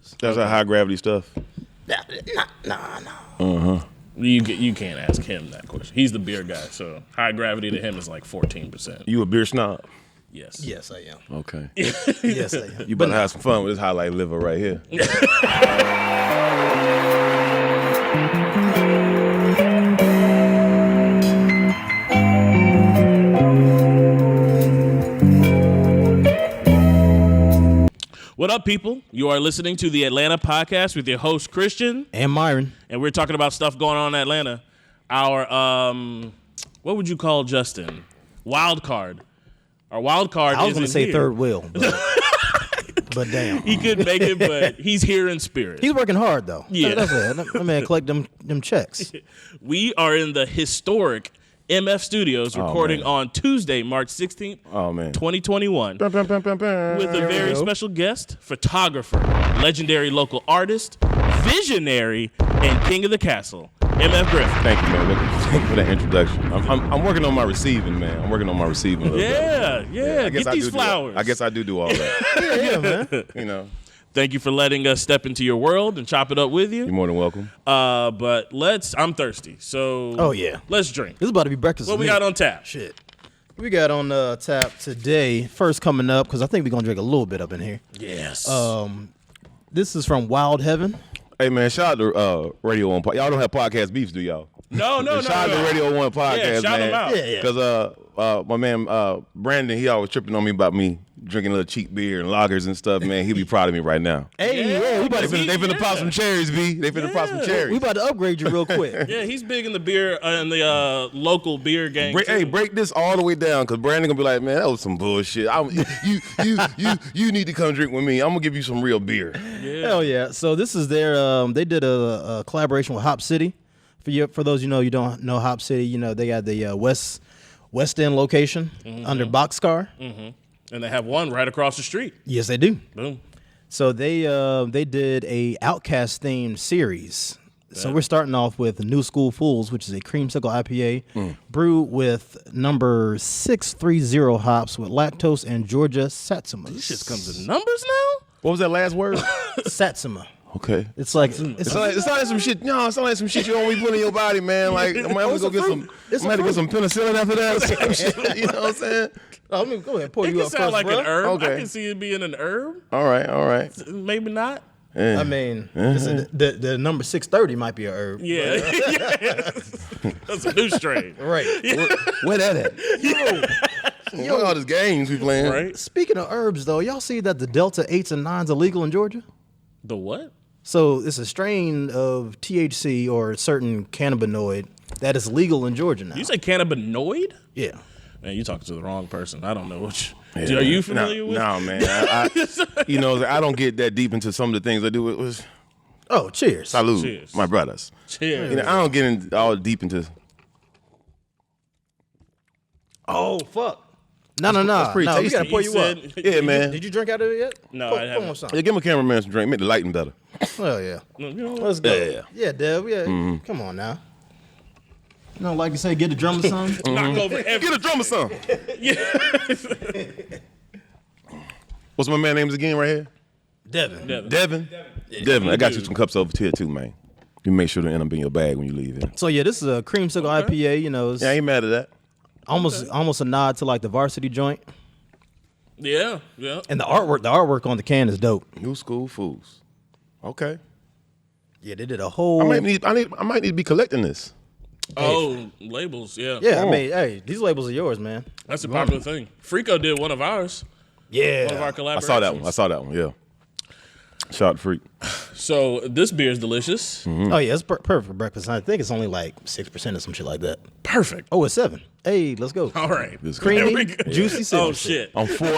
is. That's that high gravity stuff. Nah. You can't ask him that question. He's the beer guy, so high gravity to him is like 14%. You a beer snob? Yes. Yes, I am. Okay. Yes, I am. You better have some fun with this highlight liver right here. What up, people? You are listening to the Atlanta Podcast with your host, Christian. And Myron. And we're talking about stuff going on in Atlanta. Our, what would you call Justin? Wild card. Our wild card is I was going to say here. third wheel, but damn. He couldn't make it, but he's here in spirit. He's working hard, though. Yeah. That's it. That man collect them checks. We are in the historic EMEF Studios recording on Tuesday, March 16th, 2021, with a very special guest, photographer, legendary local artist, visionary, and king of the castle, EMEF Griffin. Thank you, man. Thank you for that introduction. I'm working on my receiving, man. I'm working on my receiving a little bit. Yeah. Get these flowers. I guess I do all that. Yeah, man. You know. Thank you for letting us step into your world and chop it up with you. You're more than welcome. But I'm thirsty, so let's drink. This is about to be breakfast. What we got on tap? Shit. We got on tap today. First coming up, because I think we're going to drink a little bit up in here. Yes. This is from Wild Heaven. Hey, man, shout out to Radio 1. Y'all don't have podcast beefs, do y'all? No. Shout out to Radio 1 podcast, shout man. them out. Yeah. Because my man Brandon, he always tripping on me about me drinking a little cheap beer and lagers and stuff, man. He'll be proud of me right now. Hey, we about to They finna pop some cherries, B. They finna pop some cherries. We about to upgrade you real quick. Yeah, he's big in the beer and the local beer gang. Break this all the way down, because Brandon gonna be like, man, that was some bullshit. You need to come drink with me. I'm gonna give you some real beer. Yeah. Hell yeah. So this is their, they did a collaboration with Hop City. For those you don't know Hop City, they got the West End location under Boxcar. Mm-hmm. And they have one right across the street. Yes, they do. Boom. So they did a Outcast themed series. So we're starting off with New School Fools, which is a creamsicle IPA brewed with number 630 hops with lactose and Georgia Satsuma. This shit comes in numbers now? What was that last word? Satsuma. Okay. It's like It's like some shit. No, it's like some shit you don't be putting in your body, man. Like I'm gonna go get some. I'm gonna get some penicillin after that. You know what I'm saying? let me go ahead and pour you up It can sound first, like bro. an herb. Okay. I can see it being an herb. All right. Maybe not. Yeah. I mean, the number 630 might be a herb. Yeah. That's a new strain. Right. Where that at? Yo, all these games we playing. Right? Speaking of herbs, though, y'all see that the Delta 8s and 9s are legal in Georgia? The what? So it's a strain of THC or a certain cannabinoid that is legal in Georgia now. You say cannabinoid? Yeah. Man, you talking to the wrong person. I don't know what are you familiar with? No, man. I don't get that deep into some of the things I do. It was Oh, cheers. salute, Cheers. my brothers. Cheers. I don't get in all deep into. Oh, fuck. No. that's pretty No, we tasty. got to pour you up. Yeah, man. Did you drink out of it yet? No, I haven't. on some. Yeah, give my cameraman some drink. Make the lighting better. Oh, yeah. You know what? Let's go. Yeah. Yeah, Dev. Yeah. Come on now. You know, like you say, get a drummer son. Knock over Get everything. a drummer some. What's my man's names again right here? Devin. Devin. I got you some cups over here too, man. You make sure to end up in your bag when you leave here. So, yeah, this is a creamsicle IPA. It's Yeah, I ain't mad at that. almost a nod to like the Varsity joint. Yeah. And the artwork on the can is dope. New School Fools. Okay. Yeah, they did a whole. I might need to be collecting this. Oh, labels. Yeah. Yeah, I mean, hey, these labels are yours, man. That's a popular thing. Frico did one of ours. Yeah. One of our collaborations. I saw that one. Yeah. Shot Freak. So this beer is delicious. Oh yeah, it's perfect for breakfast. I think it's only like 6% or some shit like that. Perfect. Oh, it's 7. Hey, let's go. All right. This Creamy, There we go. juicy, citrusy. Oh shit. I'm 4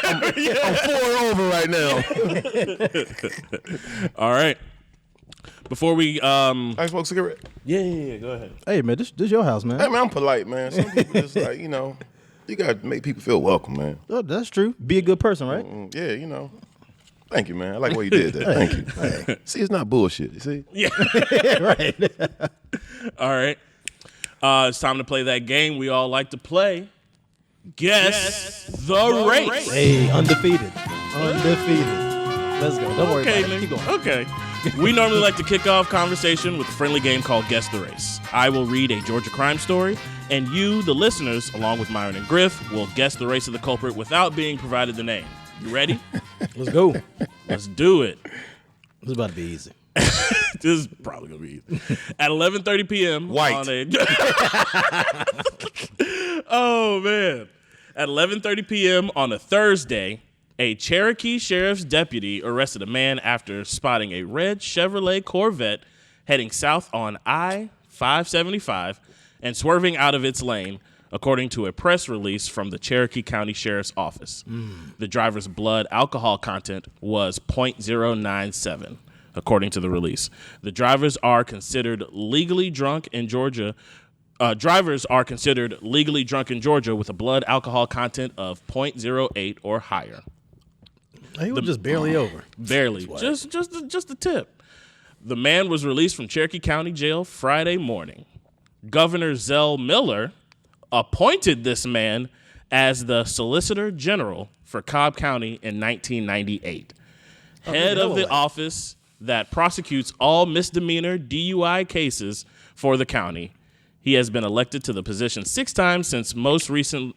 over right now. All right. Before we I smoke a cigarette. yeah, go ahead. Hey man, this your house, man. Hey man, I'm polite, man. Some people just like, you gotta make people feel welcome, man. Oh, that's true. Be a good person, right? Yeah, Thank you, man. I like what you did there. Thank you. See, it's not bullshit, you see? Yeah. Right. All right. It's time to play that game we all like to play. Guess the race. Hey, undefeated. Let's go. Don't worry Okay, about it. Keep going. Okay. We normally like to kick off conversation with a friendly game called Guess the Race. I will read a Georgia crime story, and you, the listeners, along with Myron and Griff, will guess the race of the culprit without being provided the name. You ready? Let's go. Let's do it. This is about to be easy. This is probably going to be easy. At 11:30 p.m. White. Oh, man. At 11:30 p.m. on a Thursday, a Cherokee sheriff's deputy arrested a man after spotting a red Chevrolet Corvette heading south on I-575 and swerving out of its lane, according to a press release from the Cherokee County Sheriff's Office. The driver's blood alcohol content was 0.097, according to the release. The drivers are considered legally drunk in Georgia. Drivers are considered legally drunk in Georgia with a blood alcohol content of 0.08 or higher. He was just barely over. Barely. Just a tip. The man was released from Cherokee County Jail Friday morning. Governor Zell Miller appointed this man as the Solicitor General for Cobb County in 1998. Head of the office that prosecutes all misdemeanor DUI cases for the county. He has been elected to the position 6 times most recently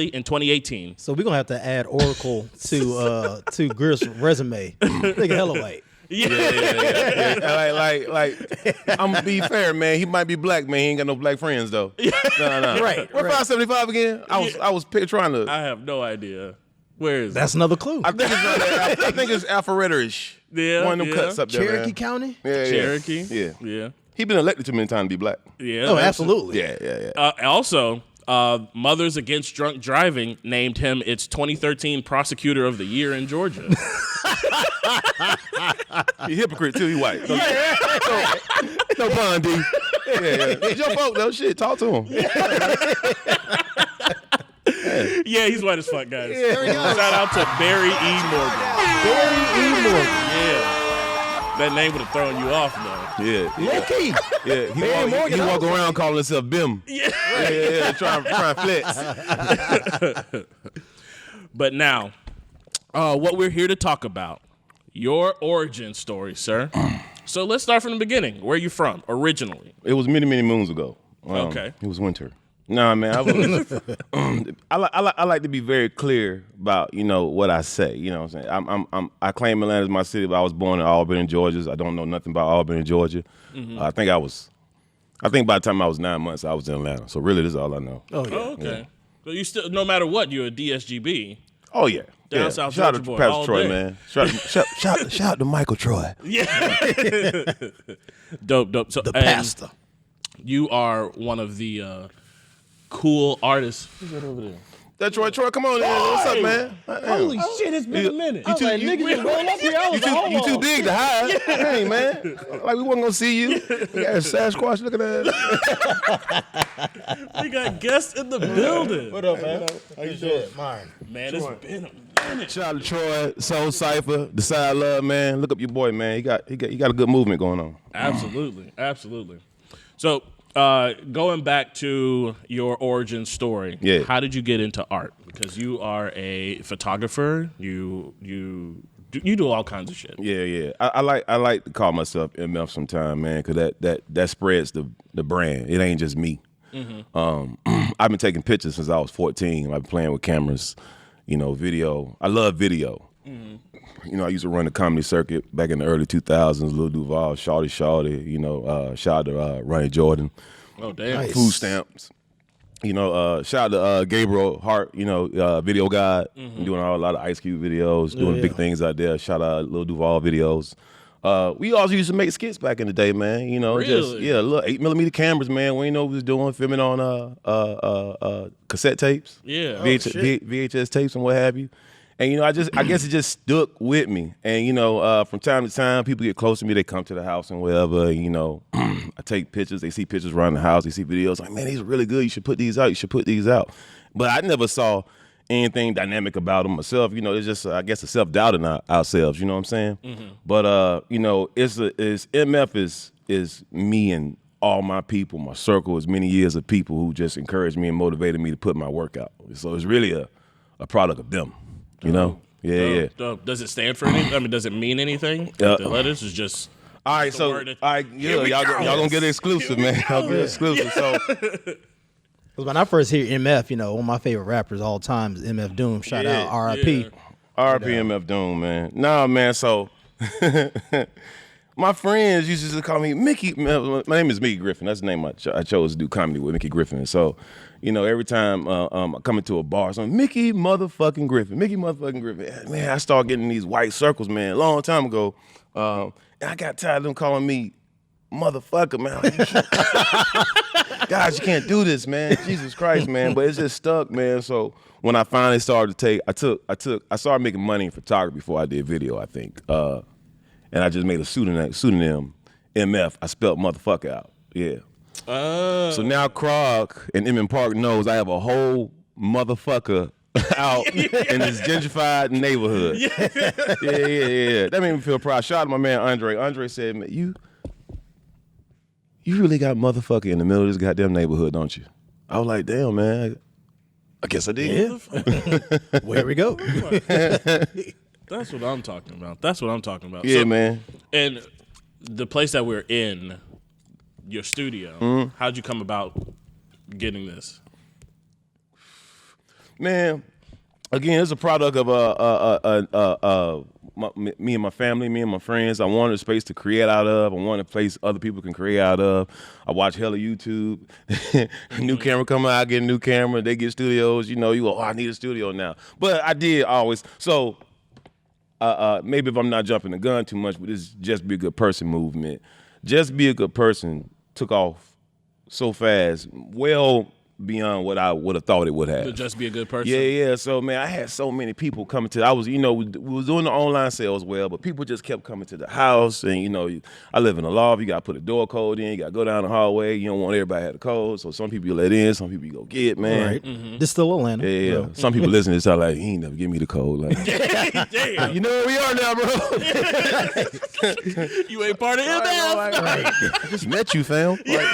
in 2018. So we're gonna have to add Oracle to Griff's resume. Nigga hella white. Yeah. Like, I'm gonna be fair, man. He might be black, man. He ain't got no black friends though. No. Right. What 575 again? I was trying to. I have no idea. Where is That's another clue. I think it's Alpharetta-ish. Yeah, One of them cuts up there, Cherokee man. County? Yeah. Cherokee? Yeah. He been elected too many times to be black. Yeah. Oh, absolutely. Yeah. Also, Mothers Against Drunk Driving named him its 2013 Prosecutor of the Year in Georgia. He hypocrite too. He white. No pun, D. Yeah. It's your fault though. Shit, talk to him. Yeah, he's white as fuck, guys. Shout out to Barry E. Morgan. Barry E. Morgan. Yeah. That name would have thrown you off, though. Yeah. Low key. Yeah. He walk around calling himself Bim. Yeah. Trying to flex. But now, what we're here to talk about, your origin story, sir. So let's start from the beginning. Where are you from originally? It was many, many moons ago. Okay. It was winter. Nah, man. I like to be very clear about what I say. You know what I'm saying? I claim Atlanta as my city, but I was born in Albany, Georgia. I don't know nothing about Albany, Georgia. Mm-hmm. I think by the time I was 9 months, I was in Atlanta. So really, this is all I know. Oh, yeah. Oh, okay. Yeah. So you still, no matter what, you're a DSGB. Oh yeah. Down South Shout Georgia out to boy, Pastor all Troy, day. man. Shout out to Michael Troy. Yeah. Dope. So, The pastor. You are one of the cool artists. Who's that over there? That's Troy. Troy, come on in. What's up, man? Holy shit, it's been a minute. You too big to hide. Hey, man. Like we wasn't gonna see you. We got a Sasquatch looking at. We got guests in the building. What up, man? How you doing? Mine. Man, it's been a minute. Shout out to Troy, Soul Cypher, The Side Love, man. Look up your boy, man. He got a good movement going on. Absolutely. So, going back to your origin story, Yeah. How did you get into art? Because you are a photographer. You do all kinds of shit. Yeah. I like to call myself EMEF sometime, man, because that spreads the brand. It ain't just me. Mm-hmm. I've been taking pictures since I was 14. I've been playing with cameras, video. I love video. Mm-hmm. I used to run the comedy circuit back in the early 2000s. Lil Duval, Shawty. Shout out to Ronnie Jordan. Oh, damn. Nice. Food stamps. Shout out to Gabriel Hart, video guy, doing a lot of Ice Cube videos, doing big things out there. Shout out Lil Duval videos. We also used to make skits back in the day, man. Really? Little 8mm cameras, man. We ain't know what we was doing, filming on cassette tapes, VHS tapes, and what have you. And I guess it just stuck with me. And from time to time, people get close to me. They come to the house and whatever. I take pictures. They see pictures around the house. They see videos. Like, man, these are really good. You should put these out. But I never saw anything dynamic about them myself. It's just I guess a self-doubt in ourselves. You know what I'm saying? Mm-hmm. But MF is me and all my people, my circle, is many years of people who just encouraged me and motivated me to put my work out. So it's really a a product of them. You know? Yeah. Does it stand for anything? I mean, does it mean anything? The letters is just. All right, so y'all gonna get exclusive, man. Y'all get exclusive. So. Because when I first hear MF, one of my favorite rappers all time is MF Doom. Shout out R.I.P. Yeah. R.I.P. MF Doom, man. Nah, man. So. My friends used to call me Mickey. My name is Mickey Griffin. That's the name I chose to do comedy with, Mickey Griffin. So, every time I come into a bar, so I'm Mickey motherfucking Griffin. Mickey motherfucking Griffin. Man, I started getting these white circles, man, a long time ago. And I got tired of them calling me motherfucker, man. Guys, you can't do this, man. Jesus Christ, man. But it's just stuck, man. So when I finally started to I started making money in photography before I did video, I think. And I just made a pseudonym, MF. I spelled motherfucker out. Yeah. So now Krog and Emmett Park knows I have a whole motherfucker out in this gentrified neighborhood. Yeah. That made me feel proud. Shout out to my man Andre. Andre said, man, you really got motherfucker in the middle of this goddamn neighborhood, don't you? I was like, damn, man. I guess I did. Yeah. Well, here we go. That's what I'm talking about. Yeah, man. And the place that we're in, your studio, how'd you come about getting this? Man, again, it's a product of me and my family, me and my friends. I wanted a space to create out of. I wanted a place other people can create out of. I watch hella YouTube. New camera come out, I get a new camera. They get studios. You go, I need a studio now. But I did always. So maybe if I'm not jumping the gun too much, but this Just Be a Good Person movement. Just Be a Good Person took off so fast, well beyond what I would have thought it would have. To just be a good person? Yeah. So, man, I had so many people coming to, we was doing the online sales well, but people just kept coming to the house. And, I live in a loft. You got to put a door code in. You got to go down the hallway. You don't want everybody to have the code. So some people you let in, some people you go get, man. Right. Mm-hmm. This still Atlanta. Yeah. Bro. Some people listen to this, like, he ain't never give me the code. Like, damn. You know where we are now, bro. You ain't part of EMEF. Right. I just met you, fam. Like,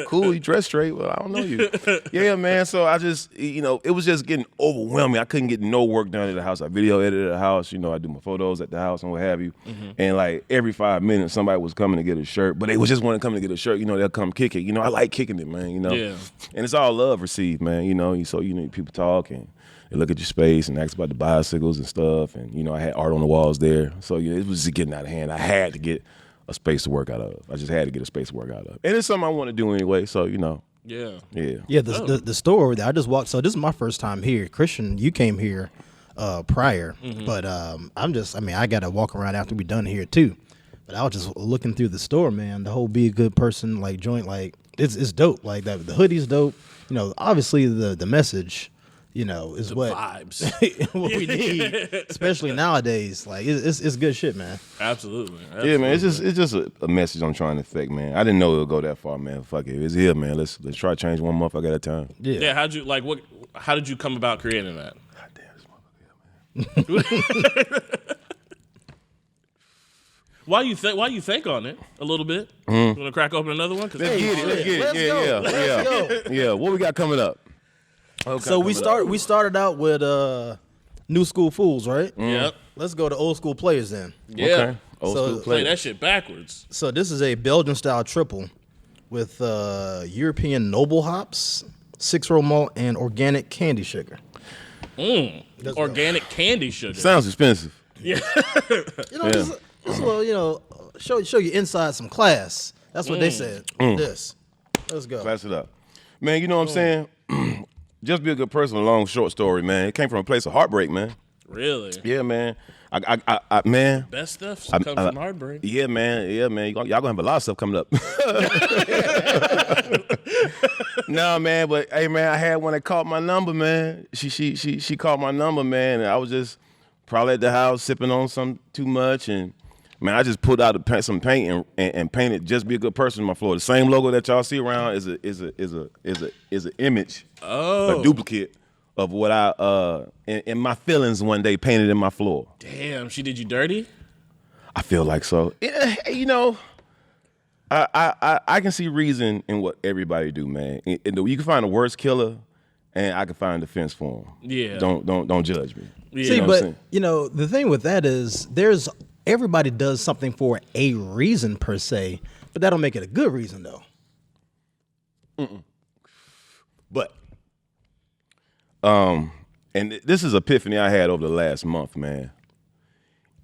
cool, you dress straight. Well, I don't know you. Yeah, man. So I just, it was just getting overwhelming. I couldn't get no work done at the house. I video edited at the house. I do my photos at the house and what have you. Mm-hmm. And like every 5 minutes, somebody was coming to get a shirt. But they was just want to come to get a shirt. They'll come kick it. I like kicking it, man. Yeah. And it's all love received, man. So people talk and they look at your space and ask about the bicycles and stuff. And I had art on the walls there. So it was just getting out of hand. I had to get a space to work out of. I just had to get a space to work out of. And it's something I want to do anyway. So Yeah. The store that I just walked. So this is my first time here. Christian, you came here prior, but I got to walk around after we done here too. But I was just looking through the store, man. The whole Be a Good Person joint, it's dope. Like that, the hoodie's dope. Obviously the message, is the what vibes what we need, especially nowadays. Like it's good shit, man. Absolutely. Yeah, man. It's just a message I'm trying to affect, man. I didn't know it would go that far, man. Fuck it, it's here, man. Let's try to change one motherfucker at a time. Yeah. How did you come about creating that? God damn, this motherfucker here, man. Why you think on it a little bit? You want to crack open another one? Let's get it. Yeah. What we got coming up? So we started out with New School Fools, right? Yep. Let's go to old school players then. Yeah. Okay. Old school Play players. that shit backwards. So this is a Belgian style triple with European noble hops, 6-row malt, and organic candy sugar. Organic candy sugar. Sounds expensive. Yeah. Just a little, show you inside some class. That's what they said. This. Let's go. Class it up. Man, you know what I'm saying? Just Be a Good Person, a long, short story, man. It came from a place of heartbreak, man. Really? Yeah, man. I man. Best stuff comes from heartbreak. Yeah, man. Y'all gonna have a lot of stuff coming up. No, man, but hey, man, I had one that called my number, man. She called my number, man, and I was just probably at the house sipping on some too much, and man, I just pulled out some paint and painted Just Be a Good Person on my floor. The same logo that y'all see around is an image, a duplicate of what I in my feelings one day painted in my floor. Damn, she did you dirty? I feel like so. I can see reason in what everybody do, man. You can find the worst killer and I can find defense for them. Yeah. Don't judge me. Yeah. See, You know what I'm saying? the thing with that is everybody does something for a reason per se, but that don't make it a good reason though. But, and this is epiphany I had over the last month, man.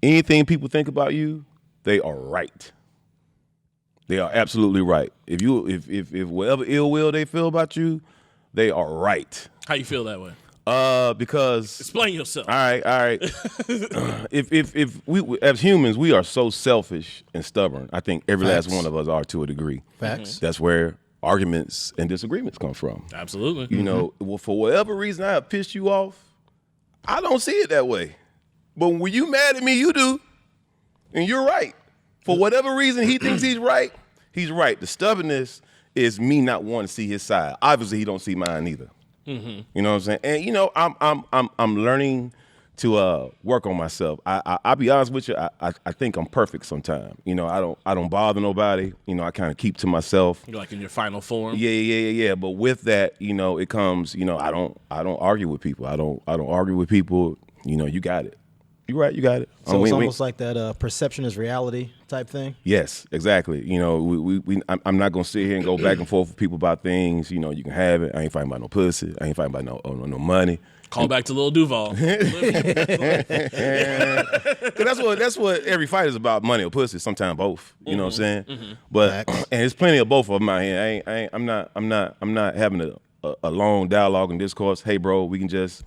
Anything people think about you, they are right. They are absolutely right. If whatever ill will they feel about you, they are right. How you feel that way? Because explain yourself. All right. if we as humans, we are so selfish and stubborn. I think every last one of us are to a degree. Facts. That's where arguments and disagreements come from. Absolutely. You know, well, for whatever reason I have pissed you off, I don't see it that way. But when you mad at me, you do. And you're right. For whatever reason he thinks he's right, he's right. The stubbornness is me not wanting to see his side. Obviously, he don't see mine either. Mm-hmm. You know what I'm saying? And you know, I'm learning to work on myself. I'll be honest with you. I think I'm perfect sometimes. You know, I don't bother nobody. You know, I kind of keep to myself. You're like in your final form. Yeah. But with that, you know, it comes. You know, I don't argue with people. I don't argue with people. You know, you got it. You're right. You got it. So it's almost like that perception is reality type thing. Yes, exactly. You know, I'm not gonna sit here and go back and forth with people about things. You know, you can have it. I ain't fighting about no pussy. I ain't fighting about no money. Call back to Lil Duval. that's what every fight is about: money or pussy. Sometimes both. You know what I'm saying? Mm-hmm. But and there's plenty of both of them out here. I'm not having a long dialogue and discourse. Hey, bro, we can just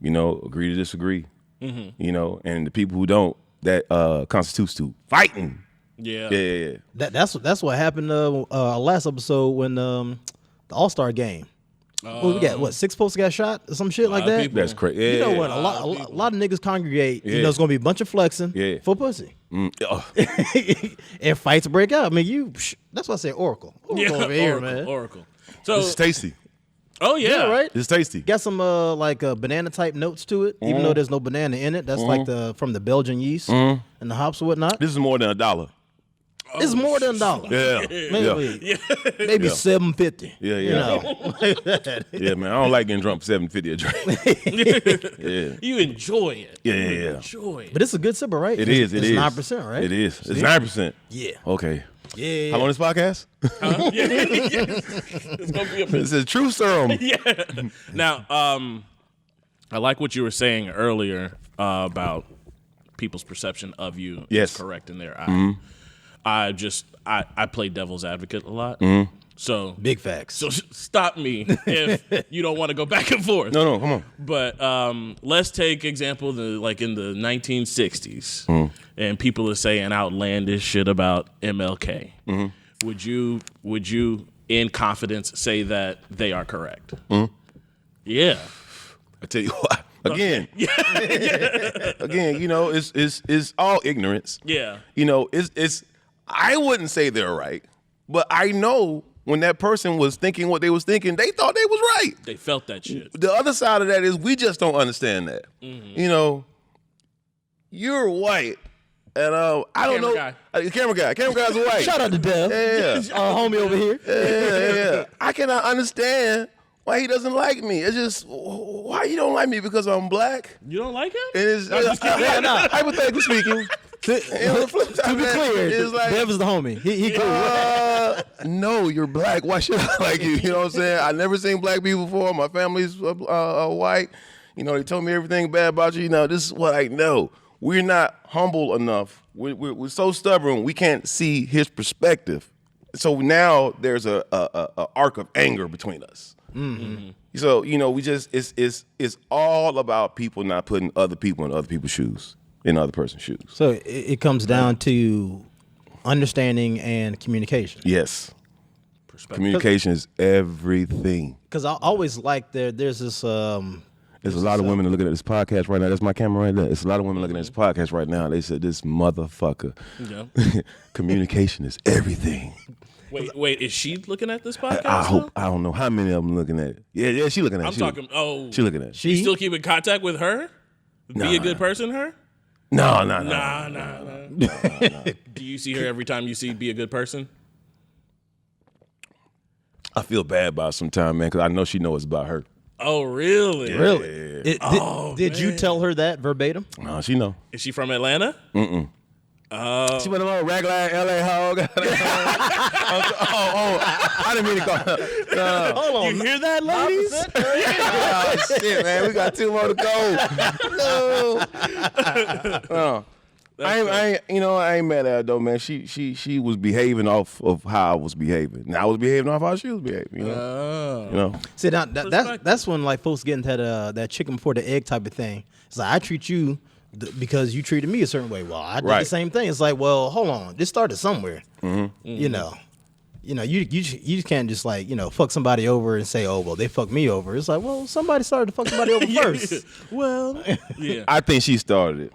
agree to disagree. Mm-hmm. You know, and the people who don't, that constitutes to fighting. Yeah. That's what happened last episode when the All-Star game. We got 6 folks got shot or some shit like that. People. That's crazy. Yeah, you know what? A lot of niggas congregate. You know, it's gonna be a bunch of flexing for pussy. And fights break out. I mean, that's why I say Oracle. Oracle over here, man. Oracle. So this is tasty. Oh yeah, right. It's tasty. Got some banana type notes to it, even though there's no banana in it. That's like from the Belgian yeast and the hops and whatnot. This is more than $1. It's more than $1. Maybe $7.50. Yeah. You know. Yeah, man. I don't like getting drunk for $7.50 a drink. Yeah. You enjoy it. Yeah. Enjoy it. But it's a good sipper, right? It is. It's 9%, right? It is. It's 9%. Yeah. Okay. Yeah. How long is this podcast? It's gonna be This is true serum. Yeah. Now, I like what you were saying earlier about people's perception of you is correct in their eye. Mm-hmm. I play devil's advocate a lot. Mm-hmm. So big facts. So stop me if you don't want to go back and forth. No, come on. But let's take example like in the 1960s, and people are saying outlandish shit about MLK. Mm-hmm. Would you in confidence say that they are correct? Mm-hmm. Yeah. I tell you what. Again, again, you know, it's all ignorance. Yeah. You know, it's I wouldn't say they're right, but I know when that person was thinking what they was thinking, they thought they was right. They felt that shit. The other side of that is we just don't understand that. Mm-hmm. You know, you're white, and I don't know. Camera guy's white. Shout out to Dev. Yeah. Homie over here. Yeah. I cannot understand why he doesn't like me. It's just, why you don't like me because I'm black? You don't like him? And it's hypothetically speaking. To be clear, it's like, Dev is the homie. He cool. No, you're black. Why should I like you? You know what I'm saying? I never seen black people before. My family's white. You know, they told me everything bad about you. You know, this is what I know. We're not humble enough. We're so stubborn. We can't see his perspective. So now there's a arc of anger between us. Mm-hmm. So, you know, we just it's all about people not putting other people in other people's shoes, in other person's shoes. So it comes down to understanding and communication. Yes. Communication is everything. Because I always like there's this there's a lot of women looking at this podcast right now. That's my camera right there. It's a lot of women looking at this podcast right now. They said, this motherfucker. Yeah. Communication is everything. Wait, is she looking at this podcast? I don't know how many of them looking at it. Yeah, she looking at it. She looking at it. You still keep in contact with her? Be a good person, her? No. Nah. Do you see her every time you see be a good person? I feel bad about it sometimes, man, because I know she knows it's about her. Oh, really? Yeah. Really? Did you tell her that verbatim? No, she know. Is she from Atlanta? Mm-mm. She went on regular LA hog. I didn't mean to call her. Hold on. You hear that, ladies? Oh, shit, man. We got 2 more to go. No. I ain't mad at her though, man. She was behaving off of how I was behaving. And I was behaving off how she was behaving. You know. See, now that's when like folks get into that chicken before the egg type of thing. It's like I treat you because you treated me a certain way. Well, I did the same thing. It's like, well, hold on, this started somewhere. Mm-hmm. You just can't just like fuck somebody over and say, oh well, they fucked me over. It's like, well, somebody started to fuck somebody over first. Well, yeah. I think she started it.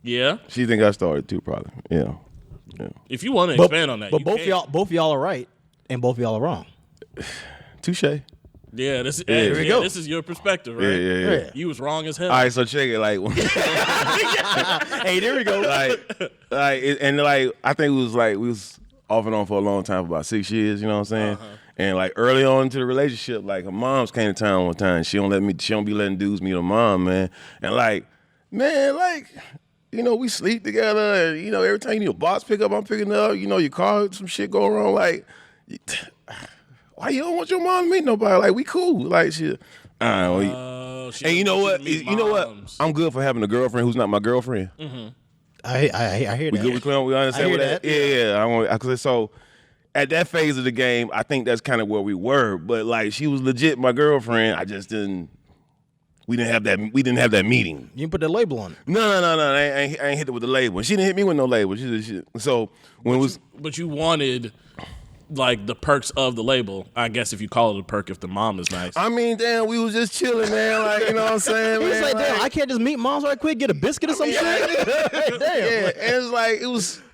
Yeah. She think I started too, probably. Yeah. If you want to expand on that, but both y'all are right, and both y'all are wrong. Touche. Yeah, this is your perspective, right? Yeah. You was wrong as hell. All right, so check it. Like, hey, there we go. I think we was off and on for a long time, for about 6 years. You know what I'm saying? Uh-huh. And like early on into the relationship, like her moms came to town one time. She don't be letting dudes meet her mom, man. And like, man, like, we sleep together. And every time you need a box pickup, I'm picking up. Your car, some shit go wrong. Like, why you don't want your mom to meet nobody? Like, we cool. Like, shit. And you know what? I'm good for having a girlfriend who's not my girlfriend. Mm-hmm. I hear that. We understand what that. Yeah. So at that phase of the game, I think that's kind of where we were. But like, she was legit my girlfriend. I just didn't. We didn't have that meeting. You didn't put that label on it. No. I ain't hit it with the label. She didn't hit me with no label. But you wanted like the perks of the label. I guess if you call it a perk, if the mom is nice. I mean, damn, we was just chilling, man. Like, you know what I'm saying? He was like, damn, I can't just meet moms right quick, get a biscuit or some shit. Damn. Yeah, and it's like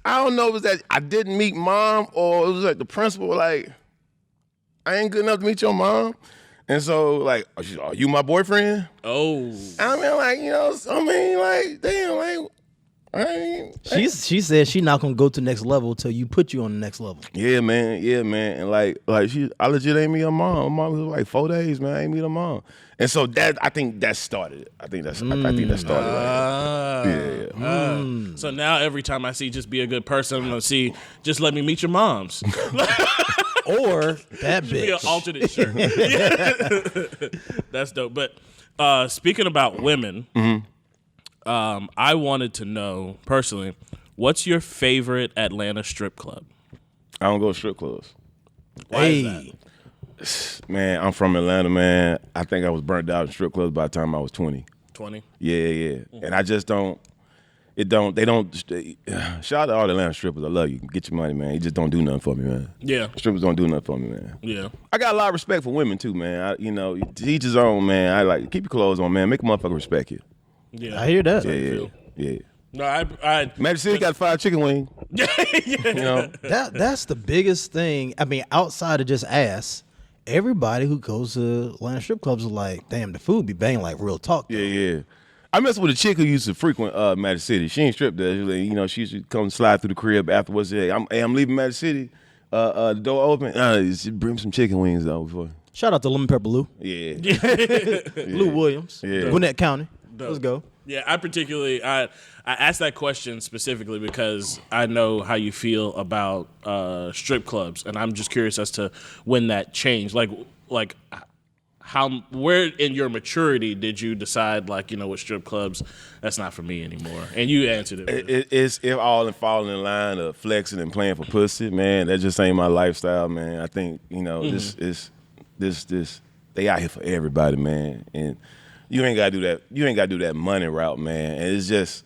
I don't know if it was that I didn't meet mom or it was like the principal, like, I ain't good enough to meet your mom. And so, like, are you my boyfriend? Oh. I mean, like, damn, like, she said she not gonna go to the next level till you put you on the next level. Yeah, man. And like I legit ain't meet her mom. Her mom was like 4 days, man. I ain't meet her mom. And so I think that started it. I think that started it. So now every time I see just be a good person, I'm gonna see just let me meet your moms. Or that bitch. Be an alternate shirt. That's dope. But speaking about women, I wanted to know personally, what's your favorite Atlanta strip club? I don't go to strip clubs. Why is that? Man, I'm from Atlanta, man. I think I was burnt out in strip clubs by the time I was 20. 20? Yeah. Mm-hmm. And I just don't. Shout out to all the Atlanta strippers. I love you. Get your money, man. You just don't do nothing for me, man. Yeah. Strippers don't do nothing for me, man. Yeah. I got a lot of respect for women, too, man. To each his own, man. I like, keep your clothes on, man. Make a motherfucker respect you. Yeah. I hear that. Yeah. No, I Magic City got 5 chicken wings. Yeah. That's the biggest thing. I mean, outside of just ass, everybody who goes to Atlanta strip clubs is like, damn, the food be banging like real talk. Though. Yeah. I messed with a chick who used to frequent Magic City. She ain't stripped there. She used to come slide through the crib afterwards. Hey, I'm leaving Magic City. The door open. Bring some chicken wings though. Before. Shout out to Lemon Pepper Lou. Yeah. Lou Williams. Yeah. Gwinnett County. Let's go. Yeah, I asked that question specifically because I know how you feel about strip clubs, and I'm just curious as to when that changed. Like where in your maturity did you decide, like, with strip clubs, that's not for me anymore? And you answered it. It's all in falling in line of flexing and playing for pussy, man. That just ain't my lifestyle, man. I think, this they out here for everybody, man. And you ain't gotta do that. You ain't gotta do that money route, man. And it's just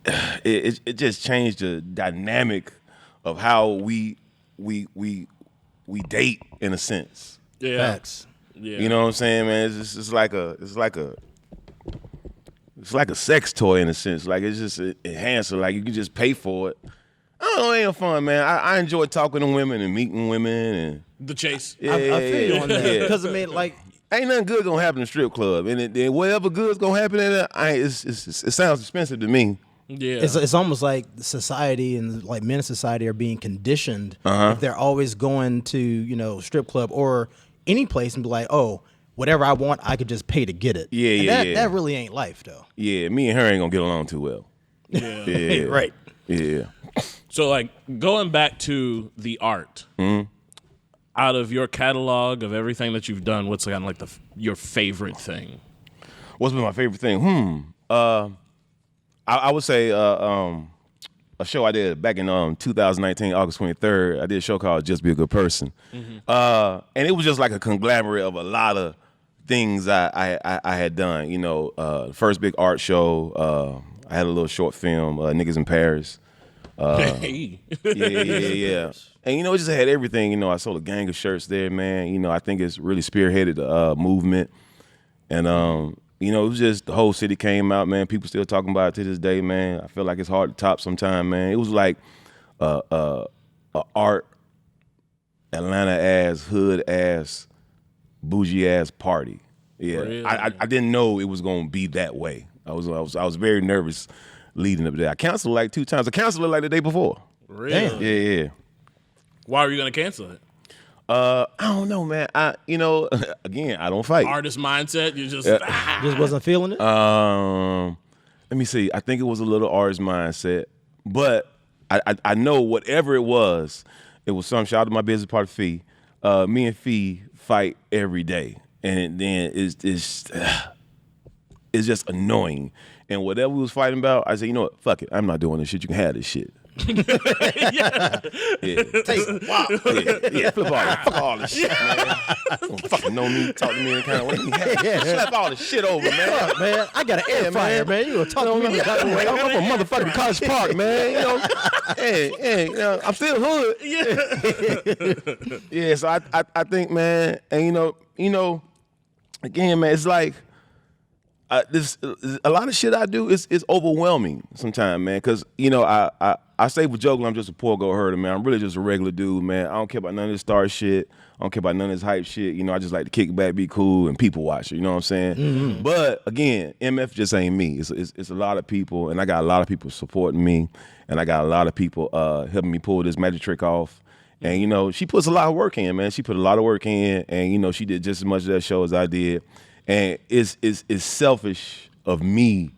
it just changed the dynamic of how we date in a sense. Yeah. Facts. Yeah. You know what I'm saying, man? It's like a sex toy in a sense. Like, it's just an enhancer. Like, you can just pay for it. I don't know, it ain't fun, man. I enjoy talking to women and meeting women and the chase. I feel you on that because I mean, like, ain't nothing good gonna happen in a strip club, and whatever good's gonna happen in it, it sounds expensive to me. Yeah, it's almost like society and like men in society are being conditioned if they're always going to strip club or any place and be like, oh, whatever I want, I could just pay to get it. That really ain't life, though. Yeah, me and her ain't gonna get along too well. Yeah. Right. Yeah. So, like, going back to the art, out of your catalog of everything that you've done, what's kind of like your favorite thing? What's been my favorite thing? I would say a show I did back in 2019, August 23rd. I did a show called Just Be a Good Person. And it was just like a conglomerate of a lot of things I had done. You know, first big art show. I had a little short film, Niggas in Paris. Yeah. And, you know, it just had everything. You know, I sold a gang of shirts there, man. You know, I think it's really spearheaded the movement. And, you know, it was just the whole city came out, man. People still talking about it to this day, man. I feel like it's hard to top sometime, man. It was like a art, Atlanta-ass, hood-ass, bougie-ass party. Yeah, really? I didn't know it was going to be that way. I was very nervous leading up there. I canceled like 2 times. I canceled it like the day before. Really? Yeah. Why were you going to cancel it? I don't know, man. Again, I don't fight. Artist mindset. You just just wasn't feeling it. Let me see. I think it was a little artist mindset, but I know whatever it was some. Shout out to my business partner Fee. Me and Fee fight every day, and then it's just annoying. And whatever we was fighting about, I said, you know what? Fuck it. I'm not doing this shit. You can have this shit. Yeah. Wow. Yeah. Fuck all this shit, man. You don't fucking know me, talk to me any kind of way. Slap all this shit over, man. Man, I got an air fryer, man. You gonna talk to me? I'm from motherfucking College Park, man. You know, hey, you know, I'm still hood. Yeah. So I think, man, and you know, again, man, it's like. This a lot of shit I do is overwhelming sometimes, man. Cause you know I say with joking I'm just a poor goat herder, man. I'm really just a regular dude, man. I don't care about none of this star shit. I don't care about none of this hype shit. You know, I just like to kick back, be cool, and people watch it. You know what I'm saying? Mm-hmm. But again, MF just ain't me. It's a lot of people, and I got a lot of people supporting me, and I got a lot of people helping me pull this magic trick off. And you know, she puts a lot of work in, man. She put a lot of work in, and you know, she did just as much of that show as I did. And it's selfish of me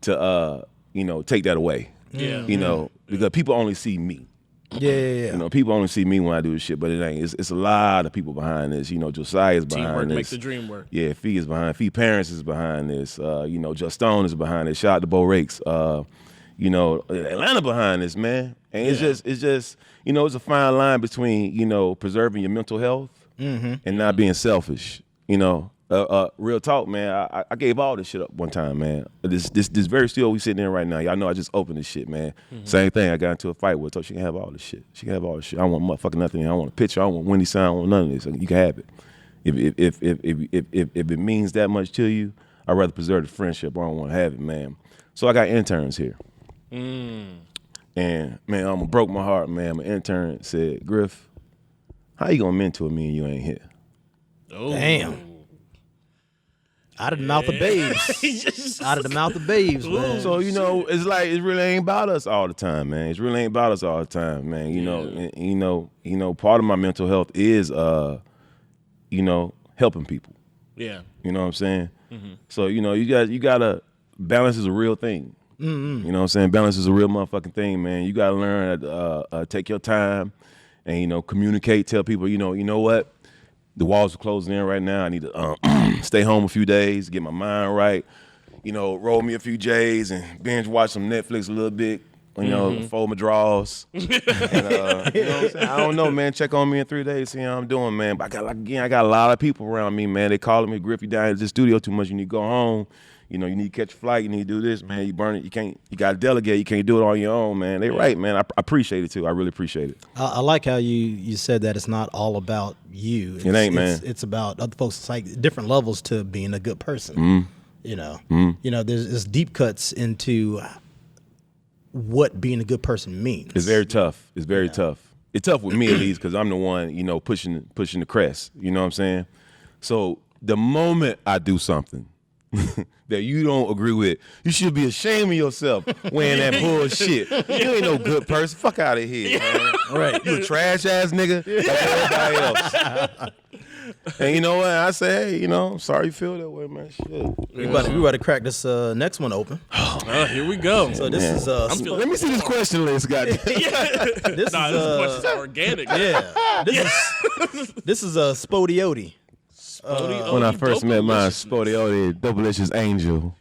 to you know, take that away. Yeah. You know, because people only see me. Yeah. You know, people only see me when I do this shit, but it ain't. It's a lot of people behind this. You know, Josiah's behind Teamwork this. makes the dream work. Yeah, Fee is behind. Fee Parents is behind this. You know, Just Stone is behind this. Shout out to Bo Rakes. You know, Atlanta behind this, man. And it's just, you know, it's a fine line between, you know, preserving your mental health and not being selfish. You know. Real talk, man. I gave all this shit up one time, man. This very studio we sitting in right now. Y'all know I just opened this shit, man. Same thing. I got into a fight with her. She can have all this shit. She can have all this shit. I don't want motherfucking nothing. I don't want a picture. I don't want Wendy sign. I don't want none of this. You can have it. If it means that much to you, I'd rather preserve the friendship. I don't want to have it, man. So I got interns here. And man, I'm broke my heart, man. My intern said, Griff, how you gonna mentor me and you ain't here? Oh. Damn. Out of the mouth of babes. Out of the mouth of babes, man. So, you know, it's like it really ain't about us all the time, man. It really ain't about us all the time, man. You know, part of my mental health is you know, helping people. Yeah. You know what I'm saying? Mm-hmm. So, you know, you gotta balance is a real thing. Mm-hmm. You know what I'm saying? Balance is a real motherfucking thing, man. You gotta learn to take your time and, you know, communicate, tell people, you know what? The walls are closing in right now. I need to stay home a few days, get my mind right. You know, roll me a few J's and binge watch some Netflix a little bit. You know, fold my drawers. And, you know what I'm saying? I don't know, man. Check on me in 3 days, see how I'm doing, man. But I got a lot of people around me, man. They calling me, Griff, you down at the studio too much. You need to go home. You know, you need to catch a flight. You need to do this, man. You burn it. You got to delegate. You can't do it on your own, man. They right, man. I appreciate it, too. I really appreciate it. I like how you said that it's not all about you. It ain't, man. It's about other folks. It's like different levels to being a good person. You know, you know, there's deep cuts into what being a good person means. It's very tough. It's very tough. It's tough with me, at least, because I'm the one, you know, pushing the crest. You know what I'm saying? So the moment I do something that you don't agree with, you should be ashamed of yourself wearing that bullshit. You ain't no good person. Fuck out of here, man. Right. You a trash ass nigga like everybody else. And you know what? I say, hey, you know, I'm sorry you feel that way, man. Shit. We about to crack this next one open. Here we go. So this is let me see this question list, goddamn. This question's organic. Yeah. This is SpottieOATtie. When I first met my SpottieOATtie, Double-licious Angel.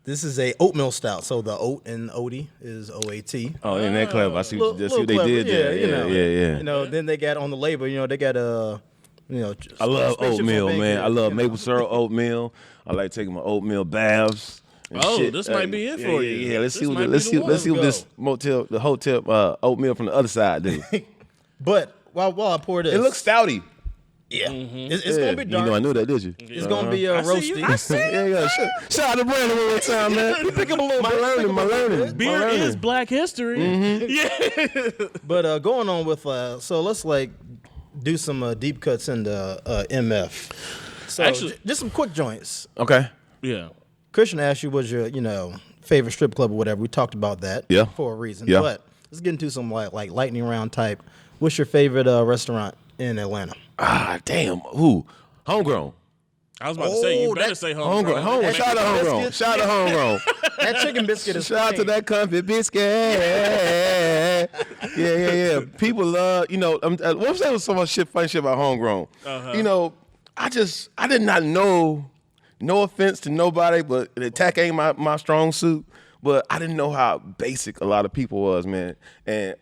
This is a oatmeal stout. So the oat in Oattie is OAT. Oh, isn't that clever? I see what they did there. Yeah. You know, then they got on the label, you know, they got I love oatmeal, man. I love maple syrup oatmeal. I like taking my oatmeal baths. Shit. This might be it for you. Yeah, let's see what this hotel oatmeal from the other side do. But while I pour this, it looks stouty. Yeah, it's gonna be dark. You know, I knew that, did you? It's gonna be roasty. I see you. Yeah. Shout out to Brandon one more time, man. You pick up a little bit. My learning. Beer is Black history. Mm-hmm. Yeah. But going on with so let's do some deep cuts into EMEF. So Actually, just some quick joints. Okay. Yeah. Christian asked you what's your favorite strip club or whatever. We talked about that for a reason. Yeah. But let's get into some like lightning round type. What's your favorite restaurant in Atlanta? Damn. Who? Homegrown. I was about to say, you better say homegrown. Shout out to homegrown. Shout out to homegrown. That chicken biscuit is Shout out to that comfy biscuit. Yeah. People love, what was that so much funny shit about homegrown? You know, I did not know, no offense to nobody, but the attack ain't my strong suit. But I didn't know how basic a lot of people was, man. And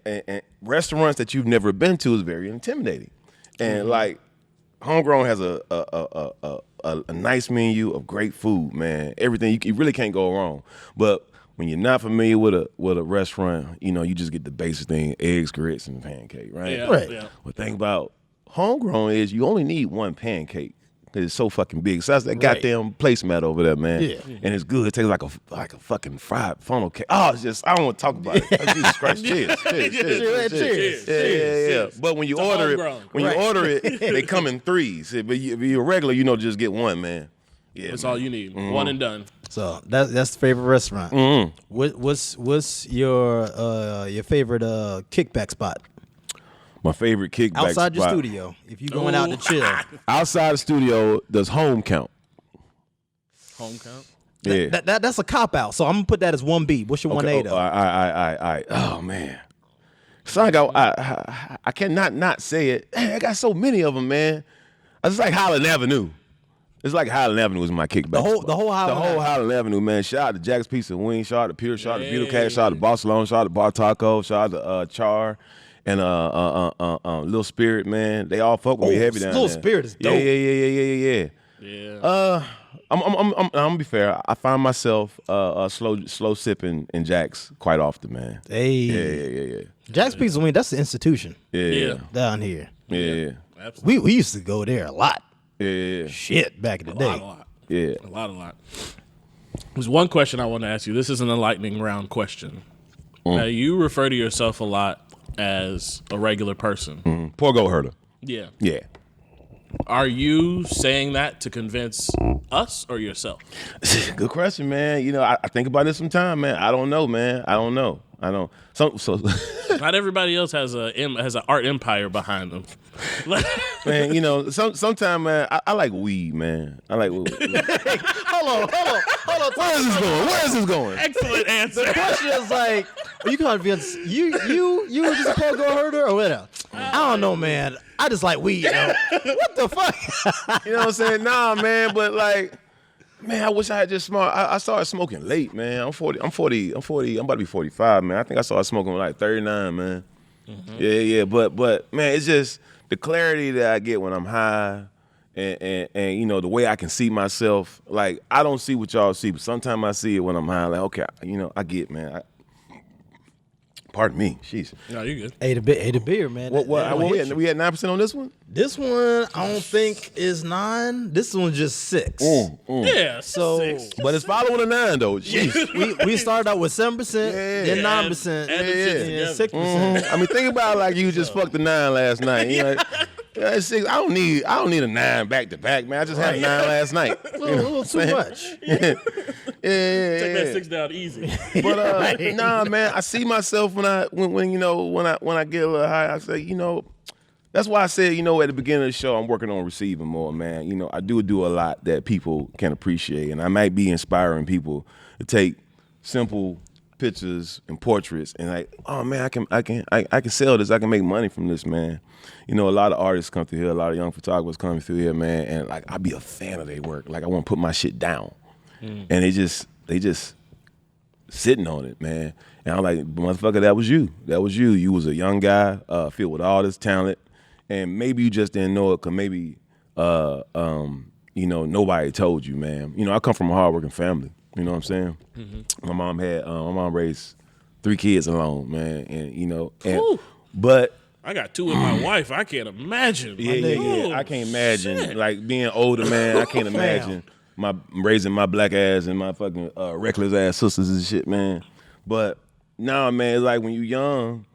restaurants that you've never been to is very intimidating. And like, Homegrown has a nice menu of great food, man. Everything you really can't go wrong. But when you're not familiar with a restaurant, you just get the basic thing: eggs, grits, and pancake, right? Yeah, right. Yeah. The thing about Homegrown is you only need one pancake. Cause it's so fucking big. So that's that goddamn placemat over there, man. Yeah. And it's good. It tastes like a fucking fried funnel cake. Oh, it's just I don't want to talk about it. Jesus Christ. Cheers. Yeah. But when you order it, they come in threes. But if you're a regular, just get one, man. Yeah, that's all you need. One and done. So that's the favorite restaurant. What's your favorite kickback spot? My favorite kickback outside spot. Your studio. If you're going out to chill. Outside the studio, does home count? Home count? Yeah. That's a cop out. So I'm gonna put that as 1B. What's your 1A though? All right. Oh man. So I cannot not say it. I got so many of them, man. It's like Highland Avenue. It's like Highland Avenue is my kickback. The whole Highland Avenue, man. Shout out to Jack's Pizza and Wings. Shout out to Pure. Shout out to Beautiful Cat. Shout out to Barcelona. Shout out to Bar Taco. Shout out to Char. And Little Spirit, man, they all fuck with me heavy down there. Little Spirit is dope. Yeah. I'm gonna be fair. I find myself slow sipping in Jack's quite often, man. Hey. Yeah. Jack's Pizza Wing, that's the institution. Yeah. Down here. Yeah. Absolutely. We used to go there a lot. Yeah. Shit, back in the day. A lot. Yeah. A lot. There's one question I want to ask you. This isn't a lightning round question. Now, you refer to yourself a lot as a regular person. Poor goat herder. Yeah. Yeah. Are you saying that to convince us or yourself? Good question, man. I think about this sometime, man. I don't know, man. I don't. So Not everybody else has an art empire behind them. Man, sometimes, man, I like weed, man. I like weed. Hold on. Where is this going? Excellent answer. The question is like, are you convinced you were just a poor girl herder or whatever? I don't know, man. I just like weed, yo. What the fuck? You know what I'm saying? Nah, man, but like, man, I wish I had just smoked. I started smoking late, man. I'm 40. I'm about to be 45, man. I think I started smoking when like 39, man. Yeah. But man, it's just the clarity that I get when I'm high, and the way I can see myself. Like, I don't see what y'all see, but sometimes I see it when I'm high. Like, okay, I get, man. Pardon me, jeez. No, you good. Ate a beer, man. What we had 9% on this one? This one I don't think is 9. This one's just 6. Yeah, so 6. But it's following a 9 though. Jeez. we started out with 7%, then 9%, and 6%. I mean, think about it like you just fucked the 9 last night. Yeah, 6. I don't need a 9 back to back, man. I just had a 9 last night. A little too much. Yeah. Take that 6 down easy. But nah, man, I see myself when I get a little high. I say, That's why I said, you know, at the beginning of the show, I'm working on receiving more, man. You know, I do a lot that people can appreciate, and I might be inspiring people to take simple pictures and portraits and like, oh man, I can sell this. I can make money from this, man. You know, a lot of artists come through here, a lot of young photographers come through here, man, and like I be a fan of their work. Like I want to put my shit down, and they just sitting on it, man. And I'm like, motherfucker, that was you. That was you. You was a young guy, filled with all this talent. And maybe you just didn't know it because maybe, you know, nobody told you, man. You know, I come from a hardworking family. You know what I'm saying? Mm-hmm. My mom raised 3 kids alone, man. And, you know, but. I got 2 with my wife. I can't imagine. Yeah. I can't imagine. Shit. Like being older, man, I can't imagine raising my black ass and my fucking reckless ass sisters and shit, man. But now, man, it's like when you young,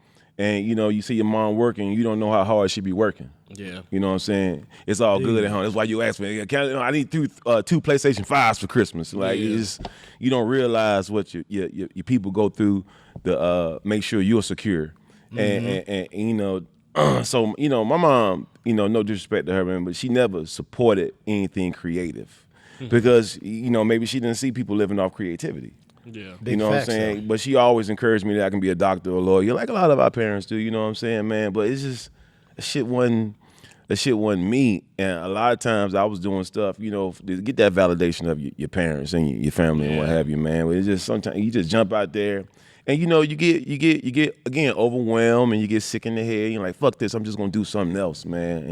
and, you know, you see your mom working, you don't know how hard she be working. Yeah. You know what I'm saying? It's all good at home. That's why you ask me, I need 2 PlayStation 5s for Christmas. Like, you don't realize what your people go through to make sure you're secure. Mm-hmm. And you know, so, you know, my mom, you know, no disrespect to her, man, but she never supported anything creative. Because, you know, maybe she didn't see people living off creativity. Yeah, you know what I'm saying? But she always encouraged me that I can be a doctor or a lawyer, like a lot of our parents do. You know what I'm saying, man? But it's just that shit wasn't me. And a lot of times I was doing stuff, you know, to get that validation of your parents and your family and what have you, man. But it's just sometimes you just jump out there, and you know you get again overwhelmed and you get sick in the head. You're like, fuck this, I'm just gonna do something else, man.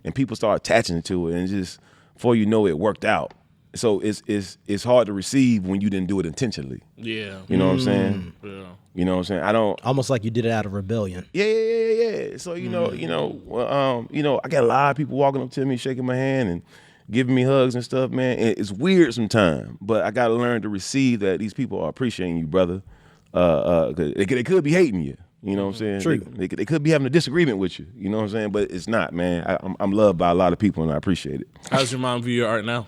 And people start attaching to it, and just before you know it worked out. So it's hard to receive when you didn't do it intentionally. Yeah. You know what I'm saying? Yeah. You know what I'm saying? I don't almost like you did it out of rebellion. Yeah. So you know, I got a lot of people walking up to me, shaking my hand and giving me hugs and stuff, man. And it's weird sometimes, but I gotta learn to receive that these people are appreciating you, brother. They could be hating you. You know what I'm saying? True. They could be having a disagreement with you. You know what I'm saying? But it's not, man. I'm loved by a lot of people, and I appreciate it. How does your mom view your art now?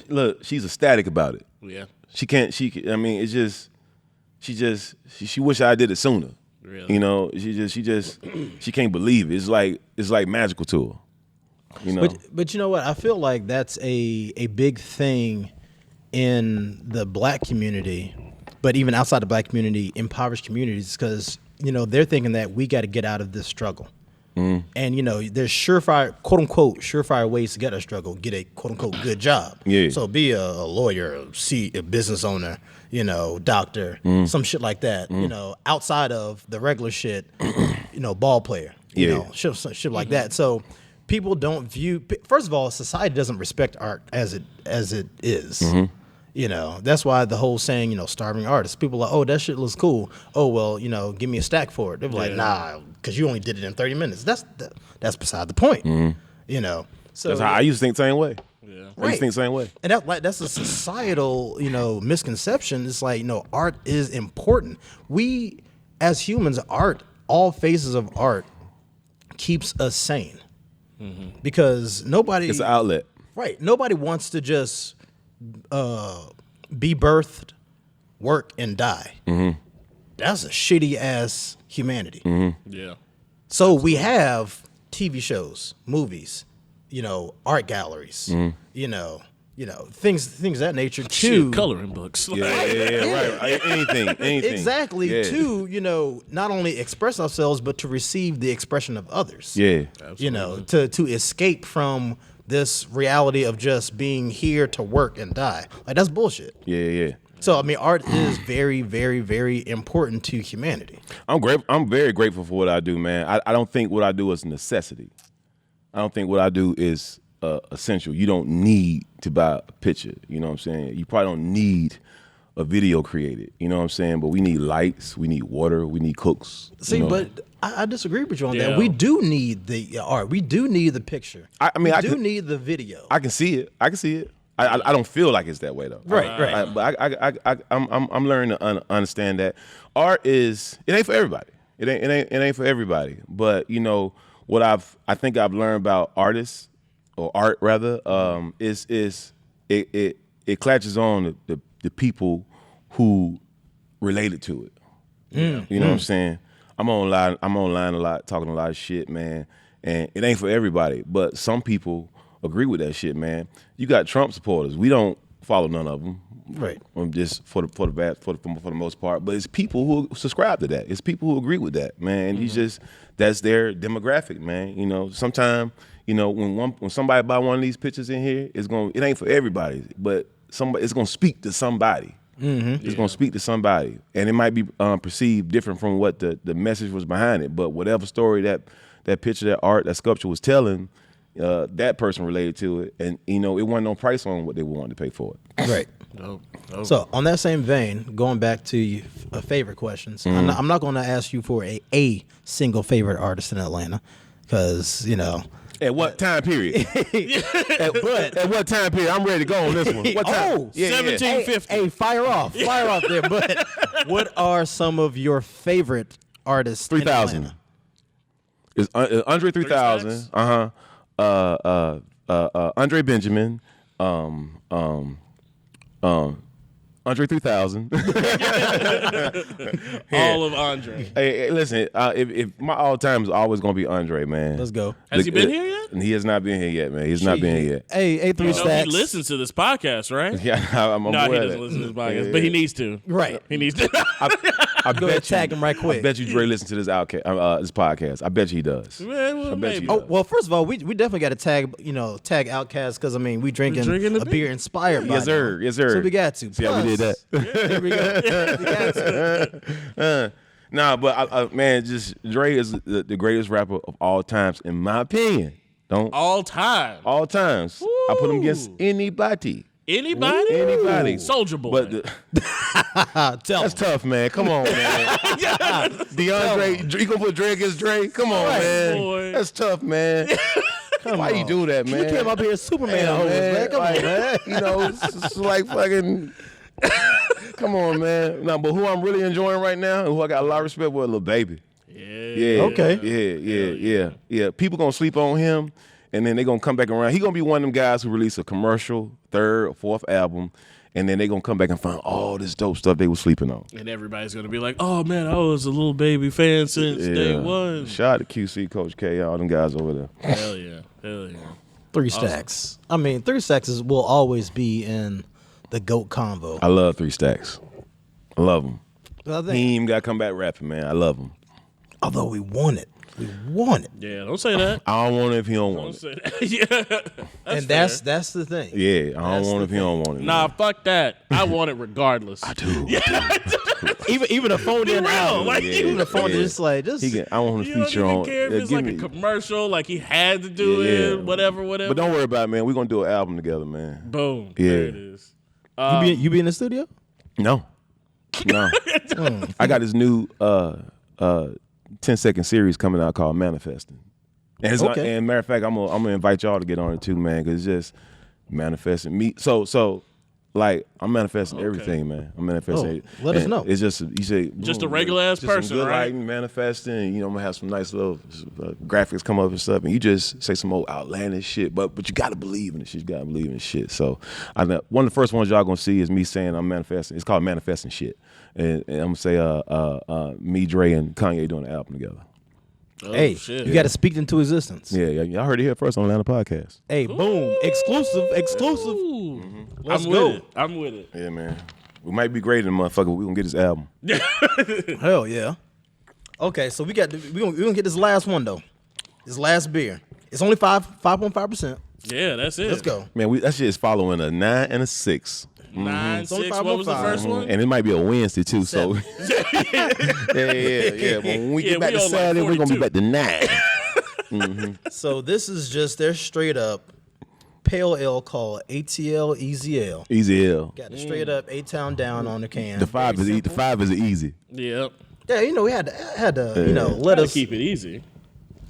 Look, she's ecstatic about it. Yeah. I mean, it's just, she wish I did it sooner. Really? You know, she can't believe it. It's like magical to her. You know? But you know what? I feel like that's a big thing in the black community, but even outside the black community, impoverished communities, because, you know, they're thinking that we got to get out of this struggle. And, you know, there's surefire, quote unquote, surefire ways to get a struggle, get a quote unquote good job. Yeah. So be a lawyer, a business owner, you know, doctor, some shit like that, you know, outside of the regular shit, you know, ball player, you know, shit like that. So people don't view, first of all, society doesn't respect art as it is. You know, that's why the whole saying, you know, starving artists, people are like, oh, that shit looks cool. Oh, well, you know, give me a stack for it. They're like, nah, because you only did it in 30 minutes. That's beside the point, you know. So that's how I used to think the same way. Yeah. I used to think the same way. And that's a societal, you know, misconception. It's like, you know, art is important. We, as humans, all phases of art keeps us sane. Because nobody... It's an outlet. Right. Nobody wants to just... be birthed, work, and die. That's a shitty ass humanity. Yeah. So we have TV shows, movies, you know, art galleries, you know, things of that nature. Shit, coloring books. Right. Anything. Exactly. Yeah. To, you know, not only express ourselves, but to receive the expression of others. Yeah. Absolutely. You know, to escape from this reality of just being here to work and die. Like, that's bullshit. Yeah. So, I mean, art is very, very, very important to humanity. I'm very grateful for what I do, man. I don't think what I do is a necessity. I don't think what I do is essential. You don't need to buy a picture. You know what I'm saying? You probably don't need a video created. You know what I'm saying? But we need lights. We need water. We need cooks. See, you know? But I disagree with you on that. We do need the art. We do need the picture. I need the video. I can see it. I don't feel like it's that way though. Right. But I'm learning to understand that art it ain't for everybody. It ain't for everybody. But you know what I think I've learned about artists or art rather is it clutches on the people who related to it. You know what I'm saying? I'm online a lot, talking a lot of shit, man. and it ain't for everybody. But some people agree with that shit, man. You got Trump supporters. We don't follow none of them. Right. Just for the most part. But it's people who subscribe to that. It's people who agree with that, man. That's their demographic, man. You know, sometimes, you know, when somebody buy one of these pictures in here, it ain't for everybody, but it's gonna speak to somebody. It's gonna speak to somebody, and it might be perceived different from what the message was behind it. But whatever story that picture, that art, that sculpture was telling, that person related to it, and you know, it wasn't no price on what they wanted to pay for it. Right. So on that same vein, going back to favorite questions, I'm not going to ask you for a single favorite artist in Atlanta, because you know. At what time period? At what time period? I'm ready to go on this one. What time? 1750. Hey, fire off there. But what are some of your favorite artists? 3000. It's Andre 3000. Andre Benjamin. Andre 3000. All of Andre. Hey, listen, if my all time is always gonna be Andre, man. Let's go. Has he been here yet? He has not been here yet, man. He's not been here yet. Hey, 3 Stacks. He listens to this podcast, right? Yeah, I'm no, aware he of doesn't that. listen to this podcast, but he needs to. Right. He needs to. I Go ahead, tag him right quick. I bet you Dre listens to this this podcast. I bet you he does. Well, maybe. Well, first of all, we definitely got to tag Outkast, because I mean we drinking a beer inspired by Yes, sir. them. Yes, sir. So we got to. See how we did that? Here we go. We got to. Nah, but man, just Dre is the greatest rapper of all times, in my opinion. All time. All times. Woo. I put him against anybody. Anybody? Anybody. Soulja Boy. But that's tough, man. Come on, man. DeAndre, you gonna put Dre against Dre? Come on, man. Boy. That's tough, man. Why you do that, man? You came up here as Superman, man. Come on, man. You know, it's like fucking. Come on, man. No, but who I'm really enjoying right now, and who I got a lot of respect for, Lil Baby. Yeah. Okay. Yeah. People gonna sleep on him, and then they gonna come back around. He gonna be one of them guys who release a commercial, 3rd or 4th album, and then they gonna come back and find all this dope stuff they were sleeping on. And everybody's gonna be like, "Oh man, I was a Lil Baby fan since day one." Shout out to QC, Coach K, all them guys over there. Hell yeah. 3 Stacks. I mean, 3 Stacks will always be in the GOAT convo. I love 3 Stacks. I love him. Well, He ain't even got to come back rapping, man. I love him. Although we want it. We want it. Yeah, don't say that. I don't want it if he don't Don't want it. say that. Yeah. That's the thing. Yeah, I don't want it if he don't want it. Nah, fuck that. I want it regardless. I do. Even a phone in real, album. like, Even a phone just like this. I want him to You don't feature even on. care if it's give like me- a commercial, like he had to do Yeah. it, whatever. But don't worry about it, man. We're gonna do an album together, man. Boom. Yeah. There it is. You be in the studio? No. I got this new 10-second series coming out called Manifesting. And it's Okay. and matter of fact, I'm gonna invite y'all to get on it too, man, because it's just manifesting me. So like I'm manifesting everything, man. I'm manifesting. Let us know. It's just you say Just a regular ass just person, some good right? lighting, manifesting. You know, I'm gonna have some nice little graphics come up and stuff, and you just say some old outlandish shit. But you gotta believe in the shit. You gotta believe in the shit. So one of the first ones y'all gonna see is me saying I'm manifesting. It's called Manifesting Shit, and I'm gonna say me, Dre, and Kanye doing an album together. Oh, Hey, shit. you got to speak into existence. Yeah, y'all heard it here first on Atlanta Podcast. Hey, boom, exclusive. Ooh. Let's I'm go. with it. I'm with it. Yeah, man. We might be greater than motherfucker, but we gonna get this album. Hell yeah. Okay, so we gonna get this last one though. This last beer. It's only 5.5%. Yeah, that's it. Let's go. Man, that shit is following a 9 and a 6. 9, It's only 6. What was the 5.5. first one? And it might be a Wednesday too, so yeah. But when we get back we to on, like, Saturday, we're gonna be 42. back to 9. So this is just their straight up pale ale called ATL Easy Ale. Easy L. Got the straight up A-Town down on the can. The 5 is easy. Yep. Yeah, you know we had to let Gotta us keep it easy.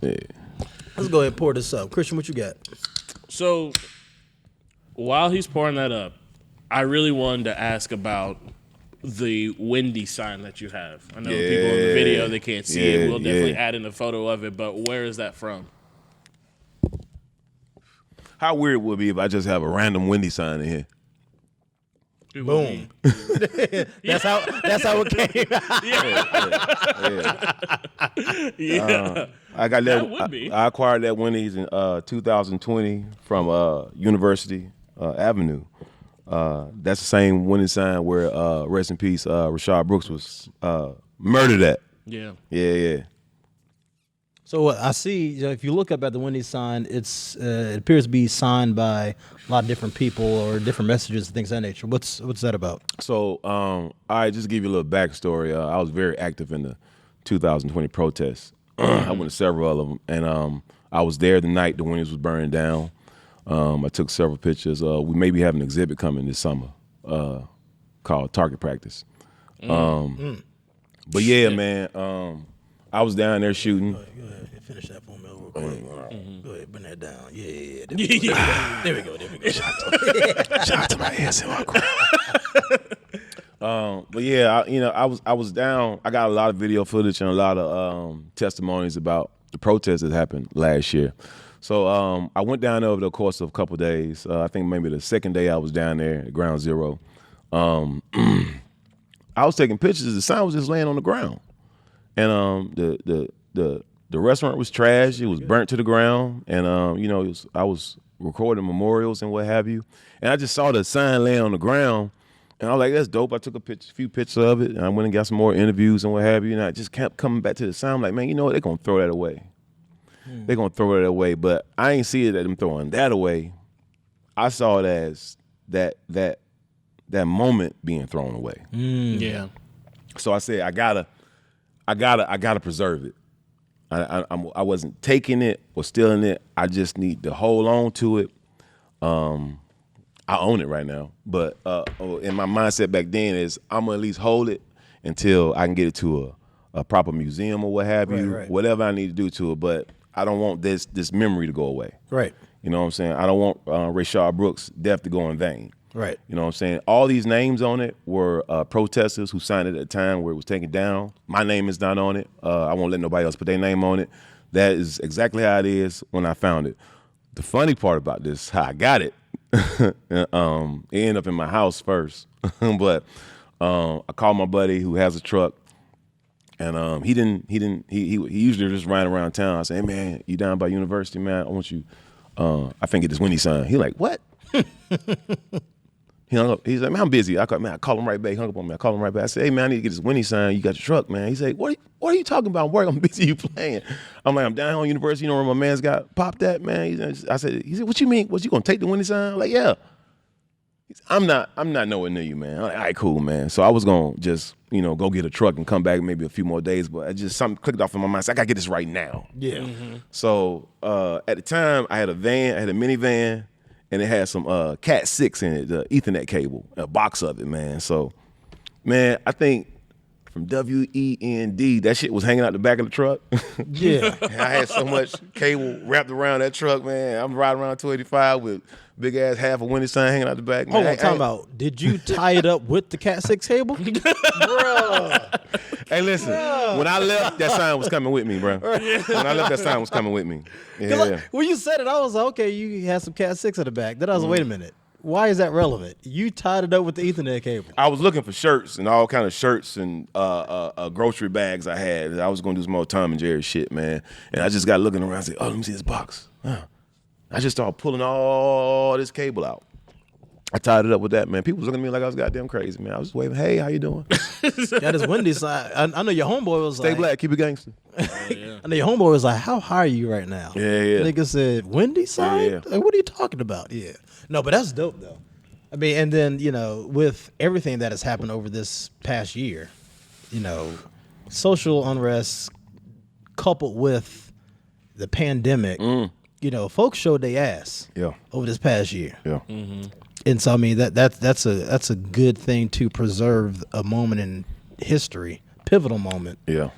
Yeah. Let's go ahead and pour this up. Christian, what you got? So while he's pouring that up, I really wanted to ask about the windy sign that you have. I know people in the video, they can't see it. We'll definitely add in a photo of it, but where is that from? How weird would it be if I just have a random Wendy sign in here? Boom. That's how it came. Yeah. I got that. I acquired that Wendy's in 2020 from University Avenue. That's the same Wendy's sign where rest in peace Rashad Brooks was murdered at. Yeah. So I see, if you look up at the Wendy's sign, it appears to be signed by a lot of different people or different messages and things of that nature. What's that about? So, I just give you a little backstory. I was very active in the 2020 protests. I went to several of them, and I was there the night the Wendy's was burning down. I took several pictures. We may be having an exhibit coming this summer called Target Practice. But yeah, man, I was down there shooting. Go ahead. Finish that for me real quick. Go ahead, bring that down. Yeah. There we go. Shout out to my ASMR crew. But yeah, I was down. I got a lot of video footage and a lot of testimonies about the protests that happened last year. So I went down there over the course of a couple of days. I think maybe the second day I was down there at Ground Zero. I was taking pictures. The sign was just laying on the ground, and the restaurant was trash. It was burnt to the ground, and I was recording memorials and what have you. And I just saw the sign laying on the ground, and I was like, "That's dope." I took a few pictures of it, and I went and got some more interviews and what have you. And I just kept coming back to the sign. I'm like, man, you know what? They're gonna throw that away. They're gonna throw it away. But I ain't see it as them throwing that away. I saw it as that moment being thrown away. Yeah. So I said, I gotta preserve it. I wasn't taking it or stealing it. I just need to hold on to it. I own it right now, but in my mindset back then is I'm gonna at least hold it until I can get it to a proper museum or what have you, whatever I need to do to it. But I don't want this memory to go away. Right. You know what I'm saying? I don't want Rashad Brooks' death to go in vain. Right. You know what I'm saying? All these names on it were protesters who signed it at the time where it was taken down. My name is not on it. I won't let nobody else put their name on it. That is exactly how it is when I found it. The funny part about this, how I got it, it ended up in my house first. But I called my buddy who has a truck, and he usually just riding around town. I said, "Hey man, you down by University, man? I want you. I think get this Wendy's sign." He like, "What?" He hung up. He's like, "Man, I'm busy." I call him right back. He hung up on me. I call him right back. I said, "Hey man, I need to get this Wendy's sign. You got your truck, man." He's like, "What are you talking about? I'm working. I'm busy. You playing?" I'm like, "I'm down here on University. You know where my man's got popped at, man." He said, "What you mean? Was you gonna take the Wendy's sign?" I'm like, "Yeah." I'm not nowhere near you, man. I'm like, "All right, cool, man." So I was gonna just, go get a truck and come back maybe a few more days, but something clicked off in my mind. So I gotta get this right now. Yeah. Mm-hmm. So at the time, I had a minivan, and it had some Cat 6 in it, the Ethernet cable, a box of it, man. So, man, I think from WEND, that shit was hanging out the back of the truck. Yeah. I had so much cable wrapped around that truck, man. I'm riding around 285 with big ass half a Wendy's sign hanging out the back. Hold on, talking about, did you tie it up with the Cat 6 cable? Bruh. Hey, listen, when I left, that sign was coming with me, bro. When I left, that sign was coming with me. Yeah. When you said it, I was like, okay, you had some Cat 6 in the back. Then I was like, wait a minute. Why is that relevant? You tied it up with the Ethernet cable. I was looking for shirts and all kind of shirts and grocery bags I had. I was going to do some more Tom and Jerry shit, man. And I just got looking around and said, "Oh, let me see this box." I just started pulling all this cable out. I tied it up with that, man. People was looking at me like I was goddamn crazy, man. I was just waving, "Hey, how you doing?" That is Wendy's side. I know your homeboy was Stay black, keep it gangster. I know your homeboy was like, "How high are you right now?" Yeah. Nigga said, "Wendy's side?" Yeah. Like, what are you talking about? Yeah. No, but that's dope though. I mean, and then, with everything that has happened over this past year, social unrest coupled with the pandemic, folks showed their ass over this past year. Yeah. Mm-hmm. And so, I mean, that's a good thing to preserve a moment in history, pivotal moment. Yeah.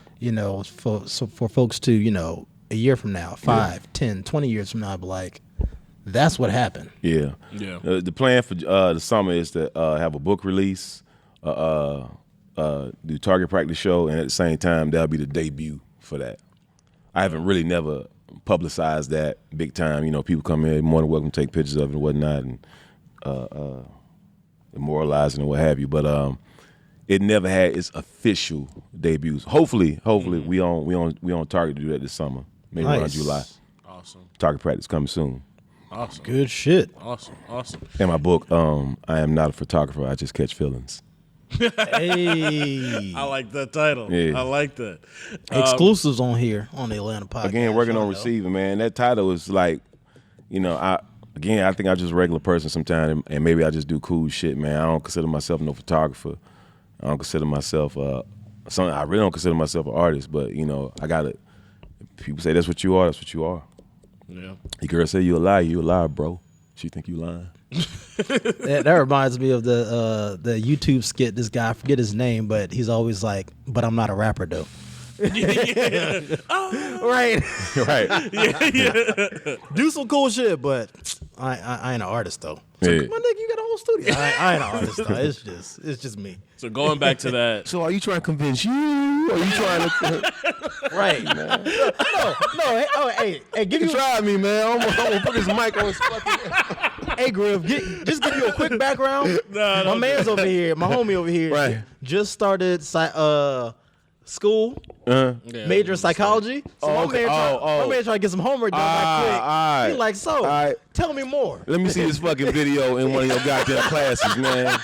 For folks to, a year from now, 5, 10, 20 years from now, be like, that's what happened. Yeah. The plan for the summer is to have a book release, do Target Practice show, and at the same time, that'll be the debut for that. I haven't really never publicized that big time. People come in, more than welcome to take pictures of it and whatnot. And demoralizing and what have you. But it never had its official debuts. Hopefully, we on target to do that this summer, maybe around July. Awesome. Target practice coming soon. Awesome. Good shit. Awesome. And my book, I am not a photographer. I just catch feelings. Hey, I like that title. Yeah. I like that. Exclusives on here on the Atlanta podcast. Again, working on receiving, man. That title is like, I think I'm just a regular person sometimes, and maybe I just do cool shit, man. I don't consider myself no photographer. I don't consider myself I really don't consider myself an artist, but I gotta. People say that's what you are. That's what you are. Yeah. The girl say you a liar, bro. She think you lying. That reminds me of the YouTube skit. This guy, I forget his name, but he's always like, "But I'm not a rapper though." Yeah. Right. Yeah. Do some cool shit, but I ain't an artist though. So, Yeah. my nigga, you got a whole studio. I ain't an artist though. It's just me. So going back to that. So are you trying to convince you? Or are you trying to? Right, man. No. Hey, give you. Try me, man. I'm gonna put this mic on his fucking. Hey, Griff, just give you a quick background. My man's over here, my homie over here, Right. just started school, major in psychology. So my man trying to get some homework done right quick. He like, so, tell me more. Let me see this fucking video in one of your goddamn classes, man.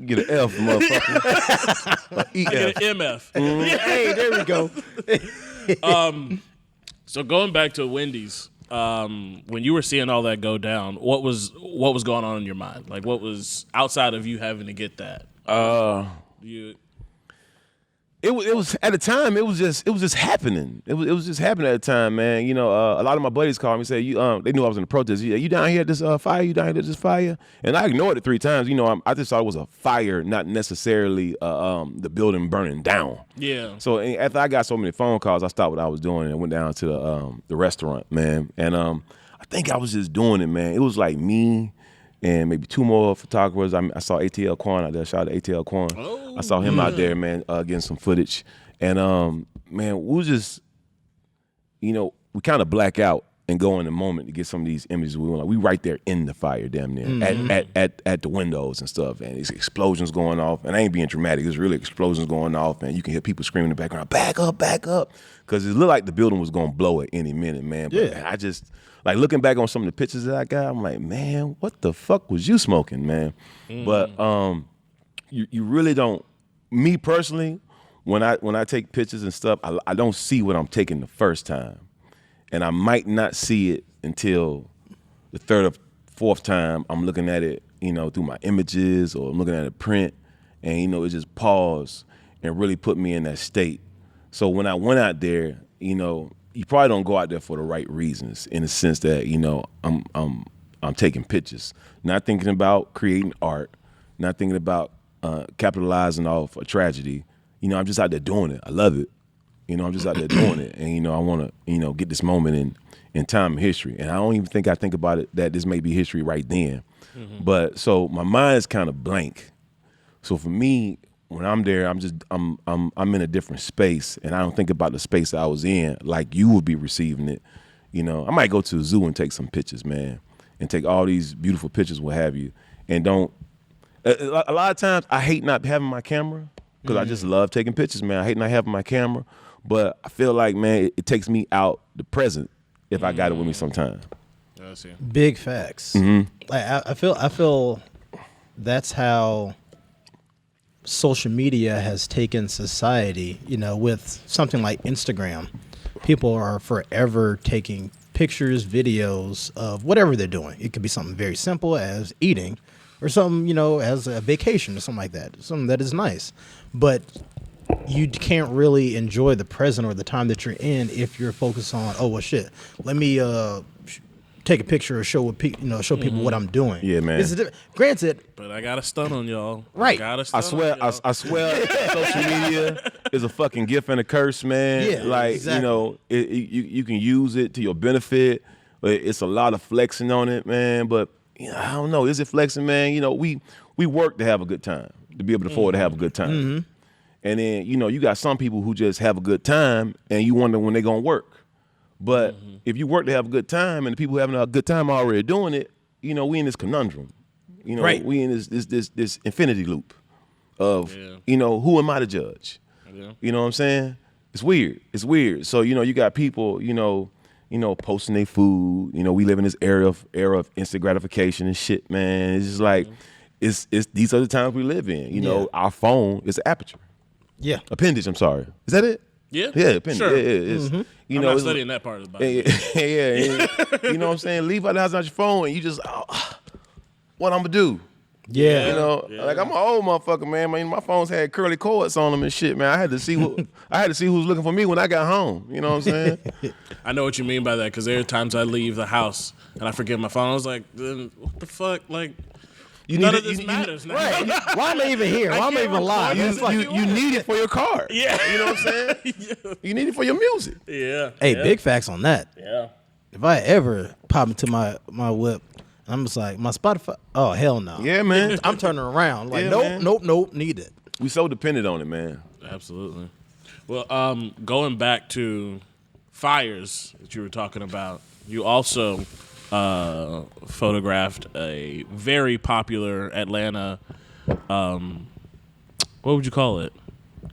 Get an F, motherfucker. I get an MF. Hey, there we go. So going back to Wendy's, when you were seeing all that go down, what was going on in your mind? Like, what was outside of you having to get that? It was at the time. It was just happening. It was just happening at the time, man. A lot of my buddies called me and said, they knew I was in the protest. You down here at this fire? You down here at this fire? And I ignored it 3 times. I just thought it was a fire, not necessarily the building burning down. Yeah. So after I got so many phone calls, I stopped what I was doing and went down to the restaurant, man. And I think I was just doing it, man. It was like me and maybe 2 more photographers. I saw ATL Quan out there. Shout out to ATL Quan. I saw him out there, man, getting some footage. And, man, we was just, we kind of black out and go in the moment to get some of these images we want. Like, we right there in the fire, damn near, at the windows and stuff. And these explosions going off. And I ain't being dramatic. There's really explosions going off. And you can hear people screaming in the background, back up. Because it looked like the building was going to blow at any minute, man. But I just... Like, looking back on some of the pictures that I got, I'm like, man, what the fuck was you smoking, man? But you really don't. Me personally, when I take pictures and stuff, I don't see what I'm taking the first time, and I might not see it until the 3rd or 4th time I'm looking at it, through my images or I'm looking at a print, and it just paused and really put me in that state. So when I went out there, you probably don't go out there for the right reasons, in the sense that I'm taking pictures, not thinking about creating art, not thinking about capitalizing off a tragedy. I'm just out there doing it. I love it. I'm just out there doing it, and I want to get this moment in time and history. And I don't even think I think about it that this may be history right then. But so my mind is kind of blank. So for me, when I'm there, I'm in a different space, and I don't think about the space that I was in like you would be receiving it. I might go to the zoo and take some pictures, man, and take all these beautiful pictures, what have you. And don't. A lot of times, I hate not having my camera because I just love taking pictures, man. I hate not having my camera, but I feel like, man, it takes me out the present if I got it with me sometime. I see. Big facts. Like I feel that's how social media has taken society, with something like Instagram. People are forever taking pictures, videos of whatever they're doing. It could be something very simple as eating, or something, as a vacation or something like that, something that is nice. But you can't really enjoy the present or the time that you're in if you're focused on, oh, well, shit, let me take a picture or show people what I'm doing. Yeah, man. Granted, but I got a stunt on y'all. Right. I swear, social media is a fucking gift and a curse, man. Yeah, like exactly. You can use it to your benefit, but it's a lot of flexing on it, man. But I don't know, is it flexing, man? We work to have a good time, to be able to afford to have a good time, and then you got some people who just have a good time, and you wonder when they're gonna work. But if you work to have a good time and the people having a good time already doing it, we in this conundrum. You know, we in this infinity loop of, you know, who am I to judge? Yeah. You know what I'm saying? It's weird. It's weird. So, you know, you got people, you know, posting their food. You know, we live in this era of instant gratification and shit, man. It's just like, it's these are the times we live in. You know, our phone is an aperture. Yeah. Appendage, I'm sorry. Is that it? Yeah. Yeah, appendage. Sure. Yeah, it's, you know, I'm not studying that part of the Bible. You know what I'm saying? Leave out the house, not your phone, and you just, what I'm going to do? Yeah. You know, like I'm an old motherfucker, man. My phones had curly cords on them and shit, man. I had to see who was looking for me when I got home. You know what I'm saying? I know what you mean by that, because there are times I leave the house and I forget my phone. I was like, what the fuck? Like, none of this matters now. Right. Why am I even here? Why am I even live? You need it for your car. Yeah. You know what I'm saying? You need it for your music. Yeah. Hey, big facts on that. Yeah. If I ever pop into my whip, I'm just like, my Spotify, oh, hell no. Yeah, man. I'm turning around. Like, nope, need it. We so dependent on it, man. Absolutely. Well, going back to fires that you were talking about, you also photographed a very popular Atlanta, what would you call it?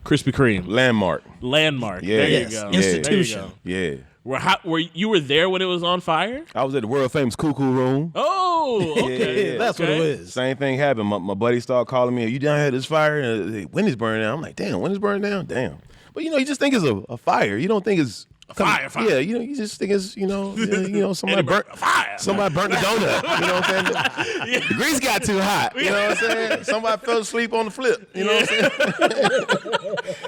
Krispy Kreme. Landmark. Yeah. There you go. Institution. Yeah. Were you there when it was on fire? I was at the world famous Cuckoo Room. Oh, okay. That's what it was. Same thing happened. My buddy started calling me, "Are you down here at this fire? When is burning down?" I'm like, "Damn, when is burning down? Damn." But you know, you just think it's a fire. You don't think it's fire. Yeah, you know, you just think it's somebody burnt the donut. You know what I'm saying? The grease got too hot. You know what I'm saying? Somebody fell asleep on the flip. You know what I'm saying?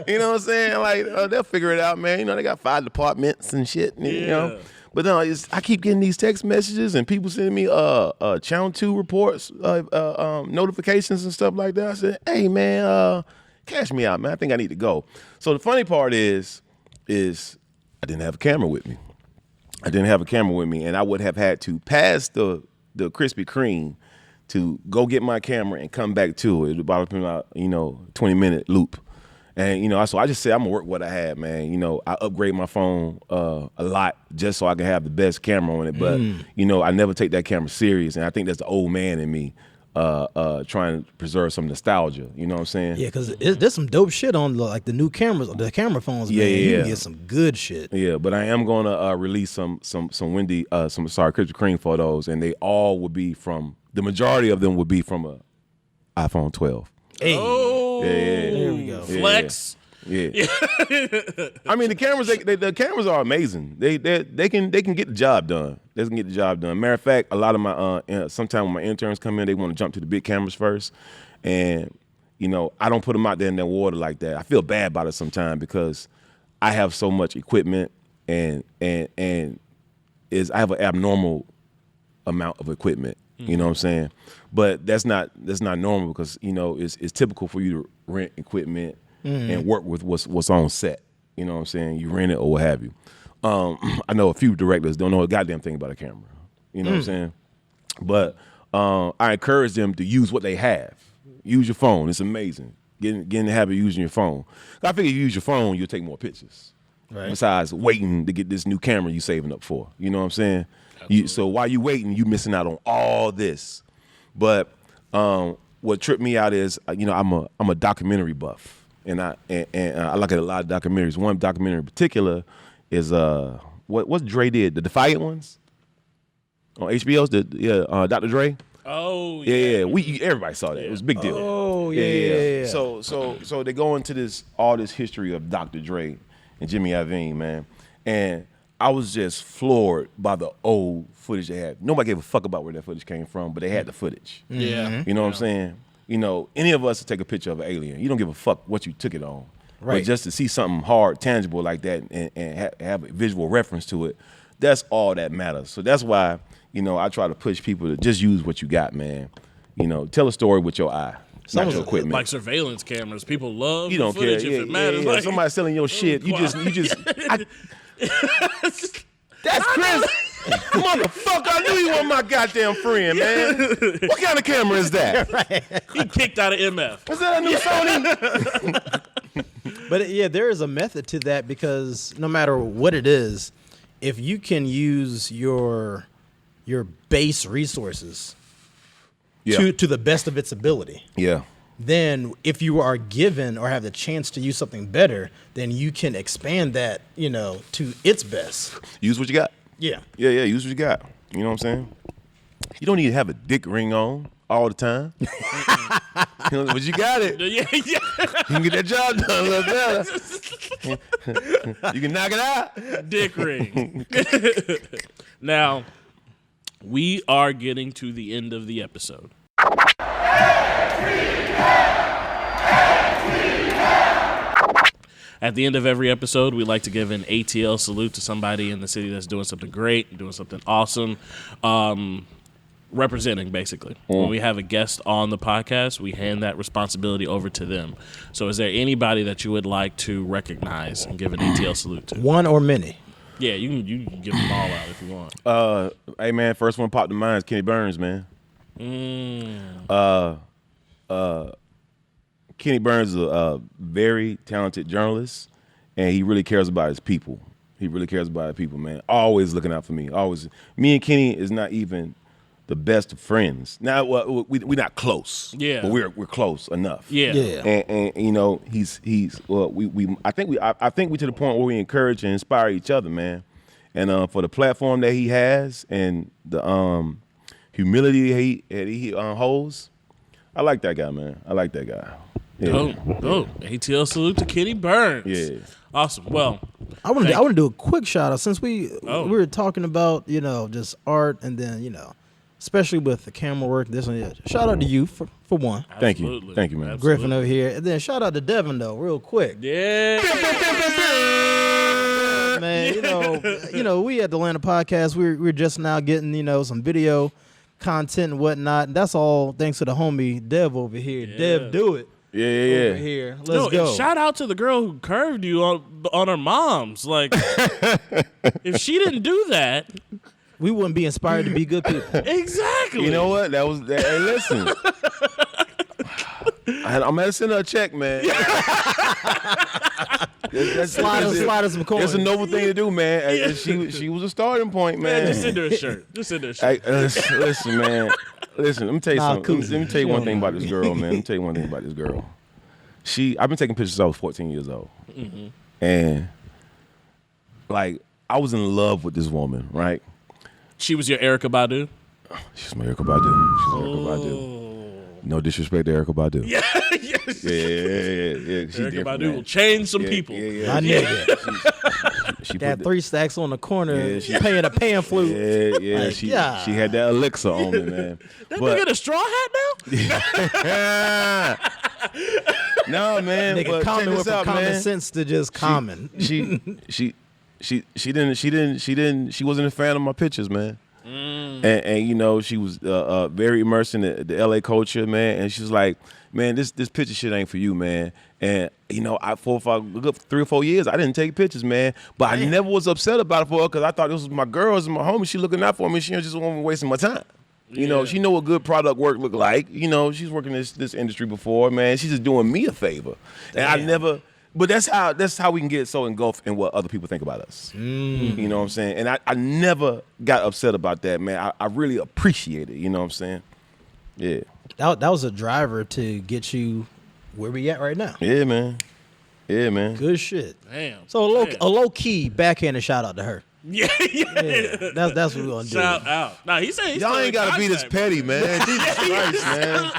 You know what I'm saying? Like they'll figure it out, man. You know, they got 5 departments and shit. You know. But no, I keep getting these text messages and people sending me Channel 2 reports, notifications and stuff like that. I said, "Hey man, cash me out, man. I think I need to go." So the funny part is I didn't have a camera with me. And I would have had to pass the Krispy Kreme to go get my camera and come back to it. It was about 20-minute loop. And, you know, so I just said, I'm going to work what I had, man. You know, I upgrade my phone a lot just so I can have the best camera on it. But, you know, I never take that camera serious. And I think that's the old man in me trying to preserve some nostalgia. You know what I'm saying? Yeah, because there's some dope shit on the new cameras, the camera phones, man. You can get some good shit. Yeah, but I am going to release some Krispy Kreme photos, and they all would be the majority of them would be from a iPhone 12. Hey. Oh, there we go. Flex. Yeah. I mean, the cameras are amazing. They can get the job done. They can get the job done. Matter of fact, a lot of my sometimes when my interns come in, they want to jump to the big cameras first, and you know, I don't put them out there in that water like that. I feel bad about it sometimes because I have so much equipment and I have an abnormal amount of equipment. You know what I'm saying? But that's not normal because, you know, it's typical for you to rent equipment and work with what's on set. You know what I'm saying? You rent it or what have you. I know a few directors don't know a goddamn thing about a camera. You know what I'm saying? But I encourage them to use what they have. Use your phone. It's amazing. Get in the habit of using your phone. I figure if you use your phone, you'll take more pictures. Right. Besides waiting to get this new camera you saving up for. You know what I'm saying? So while you waiting, you missing out on all this. But what tripped me out is, you know, I'm a documentary buff, and I look at a lot of documentaries. One documentary in particular is what Dre did, the Defiant ones on HBO's, Dr. Dre. Oh yeah. Everybody saw that. It was a big deal. Oh yeah. So they go into all this history of Dr. Dre and Jimmy Iovine, man, and I was just floored by the old footage they had. Nobody gave a fuck about where that footage came from, but they had the footage. Yeah. You know what I'm saying? You know, any of us to take a picture of an alien, you don't give a fuck what you took it on. Right. But just to see something hard, tangible like that and have a visual reference to it, that's all that matters. So that's why, you know, I try to push people to just use what you got, man. You know, tell a story with your eye. Not your equipment. Like surveillance cameras. People love you don't footage care. if it matters. Like, somebody's selling your shit. You just that's Chris. Motherfucker, I knew you weren't my goddamn friend, man. What kind of camera is that? He kicked out of EMEF. Was that a new Sony? But yeah, there is a method to that because no matter what it is, if you can use your base resources to the best of its ability. Yeah. Then if you are given or have the chance to use something better, then you can expand that, to its best. Use what you got. Yeah. Yeah, use what you got. You know what I'm saying? You don't need to have a dick ring on all the time. But you got it. Yeah. You can get that job done a little better. You can knock it out. Dick ring. Now, we are getting to the end of the episode. At the end of every episode, we like to give an ATL salute to somebody in the city that's doing something great, doing something awesome, representing, basically. When we have a guest on the podcast, we hand that responsibility over to them. So is there anybody that you would like to recognize and give an ATL salute to? One or many? Yeah, you can give them all out if you want. Hey, man, first one popped to mind is Kenny Burns, man. Kenny Burns is a very talented journalist, and he really cares about his people. He really cares about his people, man. Always looking out for me. Always. Me and Kenny is not even the best of friends. Now, we're not close. Yeah. But we're close enough. Yeah. And I think we to the point where we encourage and inspire each other, man. And for the platform that he has and the humility he holds, I like that guy, man. I like that guy. Yeah. Oh, ATL salute to Kenny Burns. Yeah. Awesome. Well, I want to do a quick shout out since we were talking about, just art and then, especially with the camera work, this and that. Shout out to you for one. Thank you, man. Absolutely. Griffin over here. And then shout out to Devin though, real quick. Yeah. Man, we at the Atlanta Podcast, we're just now getting, some video content and whatnot. And that's all thanks to the homie Dev over here. Yeah. Dev, do it. Yeah. Over here. Let's go. And shout out to the girl who curved you on her mom's. Like, if she didn't do that, we wouldn't be inspired to be good people. Exactly. You know what? Hey, listen. I'm gonna send her a check, man. Slide us some coins. It's a noble thing to do, man. And she was a starting point, man. Just send her a shirt. Hey, listen, man. Listen, let me tell you something. Let me tell you one thing about this girl, man. Let me tell you one thing about this girl. I've been taking pictures since I was 14 years old. Mm-hmm. And, I was in love with this woman, right? She was your Erykah Badu? She's my Erykah Badu. No disrespect to Erykah Badu. Yeah. Erykah Badu will change some people. My nigga. She got 3 stacks on the corner, paying a pan flute. Yeah. She had that elixir on me, man. That nigga a straw hat now? No, man. Nigga, but common check this went from out, common man. sense to just common. She wasn't a fan of my pictures, man. And she was very immersed in the LA culture, man. And she was like, man, this picture shit ain't for you, man. And for 3 or 4 years, I didn't take pictures, man. But I never was upset about it for her because I thought this was my girls and my homie. She looking out for me. She just wasn't wasting my time. She know what good product work look like. She's working this industry before, man. She's just doing me a favor. And I never. But that's how we can get so engulfed in what other people think about us. You know what I'm saying? And I never got upset about that, man. I really appreciate it. You know what I'm saying? Yeah. That was a driver to get you where we at right now. Yeah, man. Good shit. Damn. So a low key backhanded shout out to her. Yeah. That's what we're gonna do. Shout out. Nah, he said y'all ain't gotta be this petty, man. Jesus Christ, man.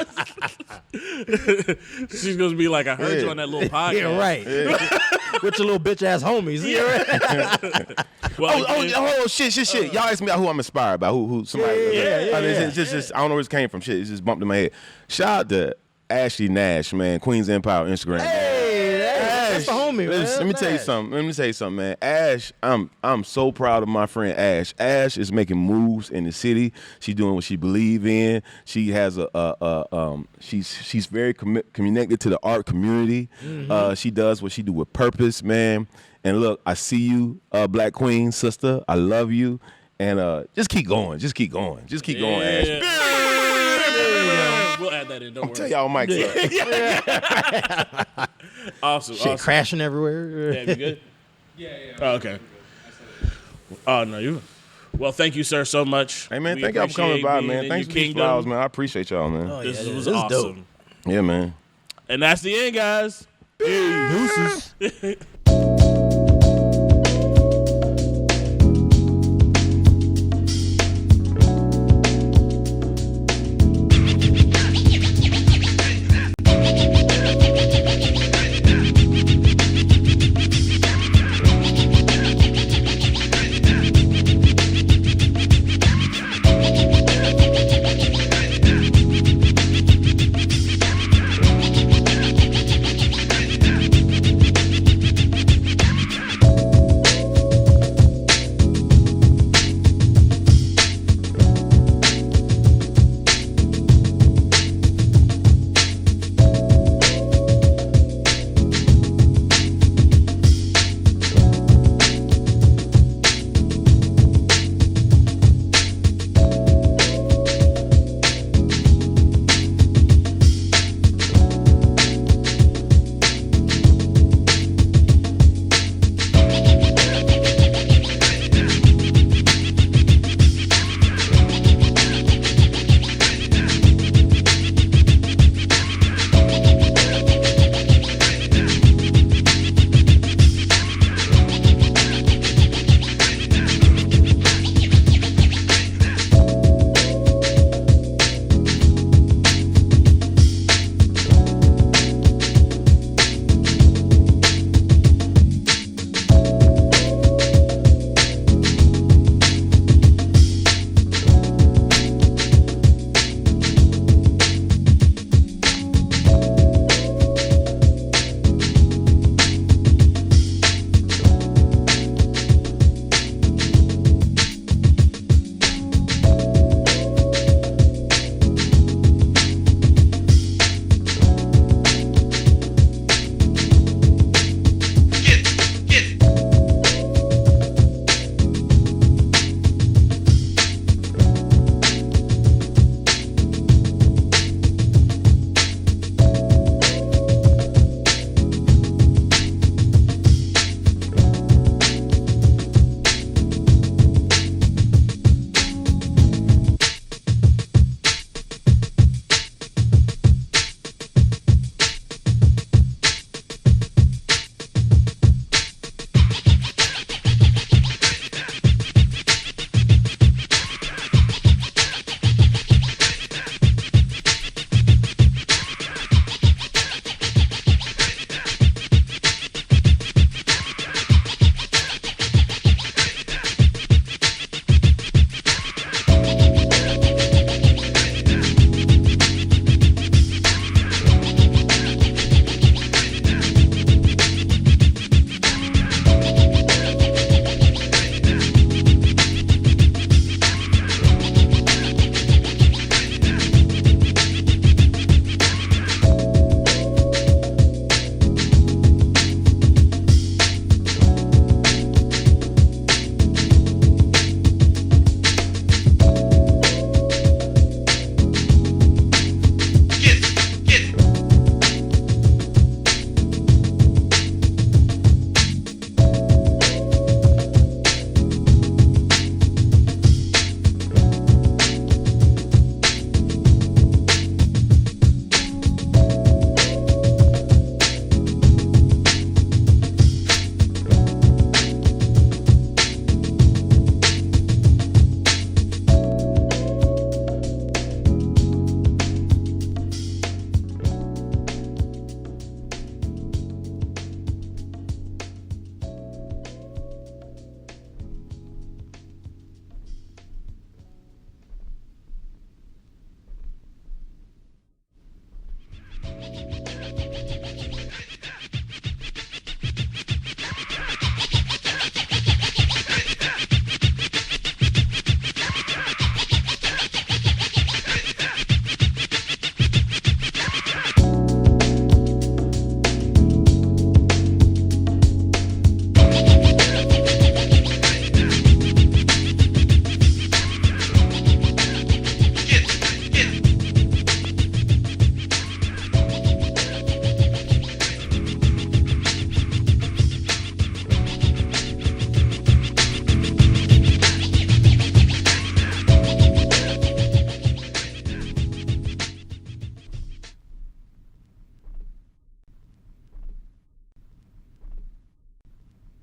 She's gonna be like, I heard you on that little podcast. Yeah, right. With your little bitch ass homies. Yeah, right. Well, shit. Y'all asked me who I'm inspired by. Who somebody. It's just I don't know where this came from. Shit, it just bumped in my head. Shout out to Ashley Nash, man. Queens Empire Instagram. That's the homie, man. Let me tell you something, man. Ash, I'm so proud of my friend Ash. Ash is making moves in the city. She's doing what she believes in. She has she's very connected to the art community. Mm-hmm. She does what she do with purpose, man. And look, I see you, Black Queen sister. I love you, and just keep going, Ash. We'll add that in. Don't worry. Tell y'all, Mike. Awesome. Shit crashing everywhere. Yeah, you good? Yeah. Oh, okay. Oh no, you. Well, thank you, sir, so much. Hey, man, thank y'all for coming by, man. Thanks for these flowers, man. I appreciate y'all, man. Oh, this was awesome. Dope. Yeah, man. And that's the end, guys. Deuces.